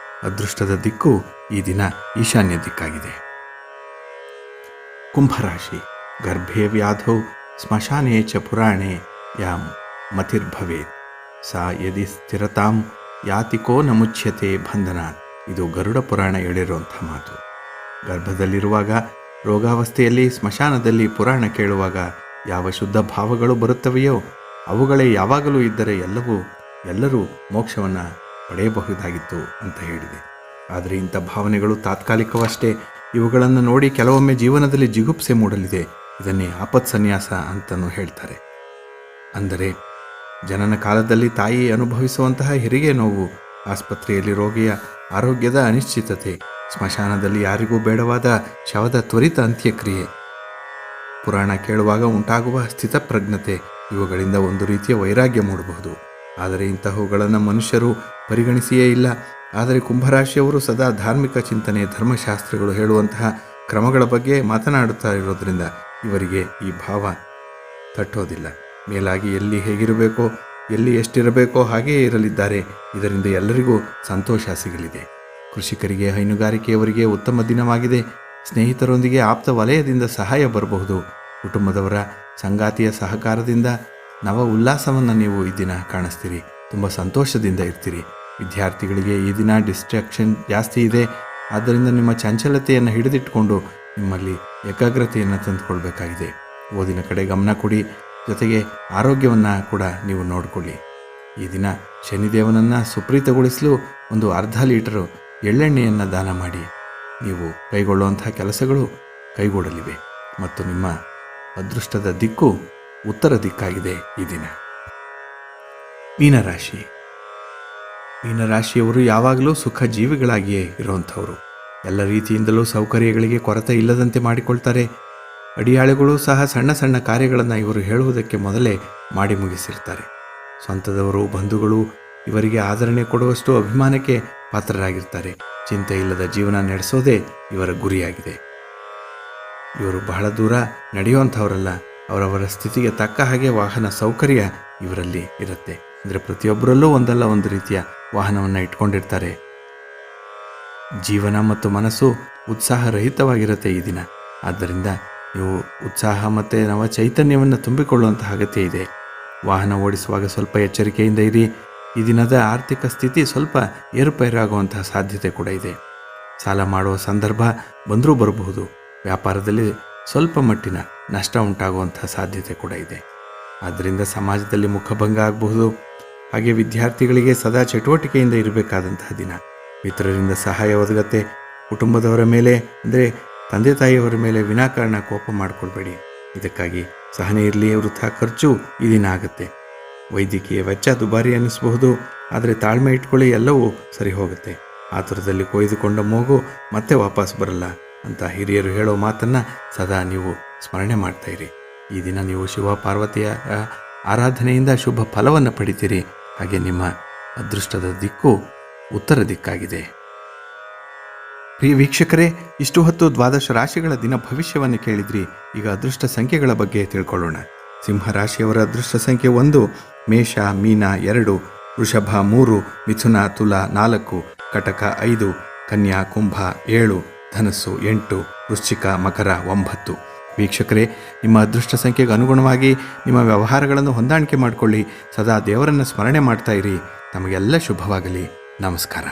ಅದೃಷ್ಟದ ದಿಕ್ಕು ಈ ದಿನ ಈಶಾನ್ಯ ದಿಕ್ಕಾಗಿದೆ. ಕುಂಭರಾಶಿ. ಗರ್ಭೆ ವ್ಯಾಧೌ ಸ್ಮಶಾನೆ ಚ ಪುರಾಣೆ ಯಾಂ ಮತಿರ್ಭವೇತ್ ಸಾ ಯದಿ ಸ್ಥಿರತಾಂ ಯಾತಿಕೋ ನ ಮುಚ್ಯತೆ ಬಂಧನಾತ್. ಇದು ಗರುಡ ಪುರಾಣ ಹೇಳಿರುವಂಥ ಮಾತು. ಗರ್ಭದಲ್ಲಿರುವಾಗ, ರೋಗಾವಸ್ಥೆಯಲ್ಲಿ, ಸ್ಮಶಾನದಲ್ಲಿ ಪುರಾಣ ಕೇಳುವಾಗ ಯಾವ ಶುದ್ಧ ಭಾವಗಳು ಬರುತ್ತವೆಯೋ ಅವುಗಳೇ ಯಾವಾಗಲೂ ಇದ್ದರೆ ಎಲ್ಲರೂ ಮೋಕ್ಷವನ್ನು ಪಡೆಯಬಹುದಾಗಿತ್ತು ಅಂತ ಹೇಳಿದೆ. ಆದರೆ ಇಂಥ ಭಾವನೆಗಳು ತಾತ್ಕಾಲಿಕವಷ್ಟೇ. ಇವುಗಳನ್ನು ನೋಡಿ ಕೆಲವೊಮ್ಮೆ ಜೀವನದಲ್ಲಿ ಜಿಗುಪ್ಸೆ ಮೂಡಲಿದೆ. ಇದನ್ನೇ ಆಪತ್ ಸನ್ಯಾಸ ಅಂತಲೂ ಹೇಳ್ತಾರೆ. ಅಂದರೆ ಜನನ ಕಾಲದಲ್ಲಿ ತಾಯಿ ಅನುಭವಿಸುವಂತಹ ಹೆರಿಗೆ ನೋವು, ಆಸ್ಪತ್ರೆಯಲ್ಲಿ ರೋಗಿಯ ಆರೋಗ್ಯದ ಅನಿಶ್ಚಿತತೆ, ಸ್ಮಶಾನದಲ್ಲಿ ಯಾರಿಗೂ ಬೇಡವಾದ ಶವದ ತ್ವರಿತ ಅಂತ್ಯಕ್ರಿಯೆ, ಪುರಾಣ ಕೇಳುವಾಗ ಉಂಟಾಗುವ ಸ್ಥಿತಪ್ರಜ್ಞತೆ, ಇವುಗಳಿಂದ ಒಂದು ರೀತಿಯ ವೈರಾಗ್ಯ ಮೂಡಬಹುದು. ಆದರೆ ಇಂತಹವುಗಳನ್ನು ಮನುಷ್ಯರು ಪರಿಗಣಿಸಿಯೇ ಇಲ್ಲ. ಆದರೆ ಕುಂಭರಾಶಿಯವರು ಸದಾ ಧಾರ್ಮಿಕ ಚಿಂತನೆ, ಧರ್ಮಶಾಸ್ತ್ರಗಳು ಹೇಳುವಂತಹ ಕ್ರಮಗಳ ಬಗ್ಗೆ ಮಾತನಾಡುತ್ತಾ ಇರೋದರಿಂದ ಇವರಿಗೆ ಈ ಭಾವ ತಟ್ಟೋದಿಲ್ಲ. ಮೇಲಾಗಿ ಎಲ್ಲಿ ಹೇಗಿರಬೇಕೋ, ಎಲ್ಲಿ ಎಷ್ಟಿರಬೇಕೋ ಹಾಗೆಯೇ ಇರಲಿದ್ದಾರೆ. ಇದರಿಂದ ಎಲ್ಲರಿಗೂ ಸಂತೋಷ ಸಿಗಲಿದೆ. ಕೃಷಿಕರಿಗೆ, ಹೈನುಗಾರಿಕೆಯವರಿಗೆ ಉತ್ತಮ ದಿನವಾಗಿದೆ. ಸ್ನೇಹಿತರೊಂದಿಗೆ ಆಪ್ತ ವಲಯದಿಂದ ಸಹಾಯ ಬರಬಹುದು. ಕುಟುಂಬದವರ ಸಂಗಾತಿಯ ಸಹಕಾರದಿಂದ ನವ ಉಲ್ಲಾಸವನ್ನು ನೀವು ಈ ದಿನ ಕಾಣಿಸ್ತೀರಿ. ತುಂಬ ಸಂತೋಷದಿಂದ ಇರ್ತೀರಿ. ವಿದ್ಯಾರ್ಥಿಗಳಿಗೆ ಈ ದಿನ ಡಿಸ್ಟ್ರಾಕ್ಷನ್ ಜಾಸ್ತಿ ಇದೆ. ಆದ್ದರಿಂದ ನಿಮ್ಮ ಚಂಚಲತೆಯನ್ನು ಹಿಡಿದಿಟ್ಟುಕೊಂಡು ನಿಮ್ಮಲ್ಲಿ ಏಕಾಗ್ರತೆಯನ್ನು ತಂದುಕೊಳ್ಬೇಕಾಗಿದೆ. ಓದಿನ ಕಡೆ ಗಮನ ಕೊಡಿ. ಜೊತೆಗೆ ಆರೋಗ್ಯವನ್ನು ಕೂಡ ನೀವು ನೋಡಿಕೊಳ್ಳಿ. ಈ ದಿನ ಶನಿದೇವನನ್ನು ಸುಪ್ರೀತಗೊಳಿಸಲು ಒಂದು ಅರ್ಧ ಲೀಟರು ಎಳ್ಳೆಣ್ಣೆಯನ್ನು ದಾನ ಮಾಡಿ. ನೀವು ಕೈಗೊಳ್ಳುವಂತಹ ಕೆಲಸಗಳು ಕೈಗೂಡಲಿವೆ. ಮತ್ತು ನಿಮ್ಮ ಅದೃಷ್ಟದ ದಿಕ್ಕು ಉತ್ತರ ದಿಕ್ಕಾಗಿದೆ ಈ ದಿನ. ಮೀನರಾಶಿ. ಮೀನರಾಶಿಯವರು ಯಾವಾಗಲೂ ಸುಖ ಜೀವಿಗಳಾಗಿಯೇ ಇರುವಂಥವರು. ಎಲ್ಲ ರೀತಿಯಿಂದಲೂ ಸೌಕರ್ಯಗಳಿಗೆ ಕೊರತೆ ಇಲ್ಲದಂತೆ ಮಾಡಿಕೊಳ್ತಾರೆ. ಅಡಿಯಾಳುಗಳು ಸಹ ಸಣ್ಣ ಸಣ್ಣ ಕಾರ್ಯಗಳನ್ನು ಇವರು ಹೇಳುವುದಕ್ಕೆ ಮೊದಲೇ ಮಾಡಿ ಮುಗಿಸಿರ್ತಾರೆ. ಸ್ವಂತದವರು, ಬಂಧುಗಳು ಇವರಿಗೆ ಆದರಣೆ ಕೊಡುವಷ್ಟು ಅಭಿಮಾನಕ್ಕೆ ಪಾತ್ರರಾಗಿರ್ತಾರೆ. ಚಿಂತೆ ಇಲ್ಲದ ಜೀವನ ನಡೆಸೋದೇ ಇವರ ಗುರಿಯಾಗಿದೆ. ಇವರು ಬಹಳ ದೂರ ನಡೆಯುವಂಥವರಲ್ಲ. ಅವರವರ ಸ್ಥಿತಿಗೆ ತಕ್ಕ ಹಾಗೆ ವಾಹನ ಸೌಕರ್ಯ ಇವರಲ್ಲಿ ಇರುತ್ತೆ. ಅಂದರೆ ಪ್ರತಿಯೊಬ್ಬರಲ್ಲೂ ಒಂದಲ್ಲ ಒಂದು ರೀತಿಯ ವಾಹನವನ್ನು ಇಟ್ಕೊಂಡಿರ್ತಾರೆ. ಜೀವನ ಮತ್ತು ಮನಸ್ಸು ಉತ್ಸಾಹರಹಿತವಾಗಿರುತ್ತೆ ಈ ದಿನ. ಆದ್ದರಿಂದ ನೀವು ಉತ್ಸಾಹ ಮತ್ತು ನವ ಚೈತನ್ಯವನ್ನು ತುಂಬಿಕೊಳ್ಳುವಂತಹ ಅಗತ್ಯ ಇದೆ. ವಾಹನ ಓಡಿಸುವಾಗ ಸ್ವಲ್ಪ ಎಚ್ಚರಿಕೆಯಿಂದ ಇರಿ. ಈ ದಿನದ ಆರ್ಥಿಕ ಸ್ಥಿತಿ ಸ್ವಲ್ಪ ಏರುಪೇರಾಗುವಂತಹ ಸಾಧ್ಯತೆ ಕೂಡ ಇದೆ. ಸಾಲ ಮಾಡುವ ಸಂದರ್ಭ ಬಂದರೂ ಬರಬಹುದು. ವ್ಯಾಪಾರದಲ್ಲಿ ಸ್ವಲ್ಪ ಮಟ್ಟಿನ ನಷ್ಟ ಉಂಟಾಗುವಂತಹ ಸಾಧ್ಯತೆ ಕೂಡ ಇದೆ. ಆದ್ದರಿಂದ ಸಮಾಜದಲ್ಲಿ ಮುಖಭಂಗ ಆಗಬಹುದು. ಹಾಗೆ ವಿದ್ಯಾರ್ಥಿಗಳಿಗೆ ಸದಾ ಚಟುವಟಿಕೆಯಿಂದ ಇರಬೇಕಾದಂತಹ ದಿನ. ಮಿತ್ರರಿಂದ ಸಹಾಯ ಒದಗತ್ತೆ. ಕುಟುಂಬದವರ ಮೇಲೆ, ಅಂದರೆ ತಂದೆ ತಾಯಿಯವರ ಮೇಲೆ ವಿನಾಕಾರಣ ಕೋಪ ಮಾಡಿಕೊಳ್ಬೇಡಿ. ಇದಕ್ಕಾಗಿ ಸಹನೆ ಇರಲಿ. ವೃಥಾ ಖರ್ಚು ಈ ದಿನ ಆಗುತ್ತೆ. ವೈದ್ಯಕೀಯ ವೆಚ್ಚ ದುಬಾರಿ ಅನ್ನಿಸಬಹುದು. ಆದರೆ ತಾಳ್ಮೆ ಇಟ್ಕೊಳ್ಳಿ, ಎಲ್ಲವೂ ಸರಿ ಹೋಗುತ್ತೆ. ಆತುರದಲ್ಲಿ ಕೊಯ್ದುಕೊಂಡ ಮೂಗು ಮತ್ತೆ ವಾಪಸ್ ಬರಲ್ಲ ಅಂತ ಹಿರಿಯರು ಹೇಳೋ ಮಾತನ್ನು ಸದಾ ನೀವು ಸ್ಮರಣೆ ಮಾಡ್ತಾಯಿರಿ. ಈ ದಿನ ನೀವು ಶಿವ ಪಾರ್ವತಿಯ ಆರಾಧನೆಯಿಂದ ಶುಭ ಫಲವನ್ನು ಪಡಿತೀರಿ. ಹಾಗೆ ನಿಮ್ಮ ಅದೃಷ್ಟದ ದಿಕ್ಕು ಉತ್ತರ ದಿಕ್ಕಾಗಿದೆ. ಪ್ರಿಯ ವೀಕ್ಷಕರೇ, ಇಷ್ಟು ಹೊತ್ತು 12 ರಾಶಿಗಳ ದಿನ ಭವಿಷ್ಯವನ್ನು ಕೇಳಿದ್ರಿ. ಈಗ ಅದೃಷ್ಟ ಸಂಖ್ಯೆಗಳ ಬಗ್ಗೆ ತಿಳ್ಕೊಳ್ಳೋಣ. ಸಿಂಹರಾಶಿಯವರ ಅದೃಷ್ಟ ಸಂಖ್ಯೆ 1, ಮೇಷ, ಮೀನ 2, ವೃಷಭ 3, ಮಿಥುನ, ತುಲಾ 4, ಕಟಕ 5, ಕನ್ಯಾ, ಕುಂಭ 7, ಧನಸ್ಸು 8, ವೃಶ್ಚಿಕ, ಮಕರ 9. ವೀಕ್ಷಕರೇ, ನಿಮ್ಮ ಅದೃಷ್ಟ ಸಂಖ್ಯೆಗೆ ಅನುಗುಣವಾಗಿ ನಿಮ್ಮ ವ್ಯವಹಾರಗಳನ್ನು ಹೊಂದಾಣಿಕೆ ಮಾಡಿಕೊಳ್ಳಿ. ಸದಾ ದೇವರನ್ನು ಸ್ಮರಣೆ ಮಾಡ್ತಾ ಇರಿ. ತಮಗೆಲ್ಲ ಶುಭವಾಗಲಿ. ನಮಸ್ಕಾರ.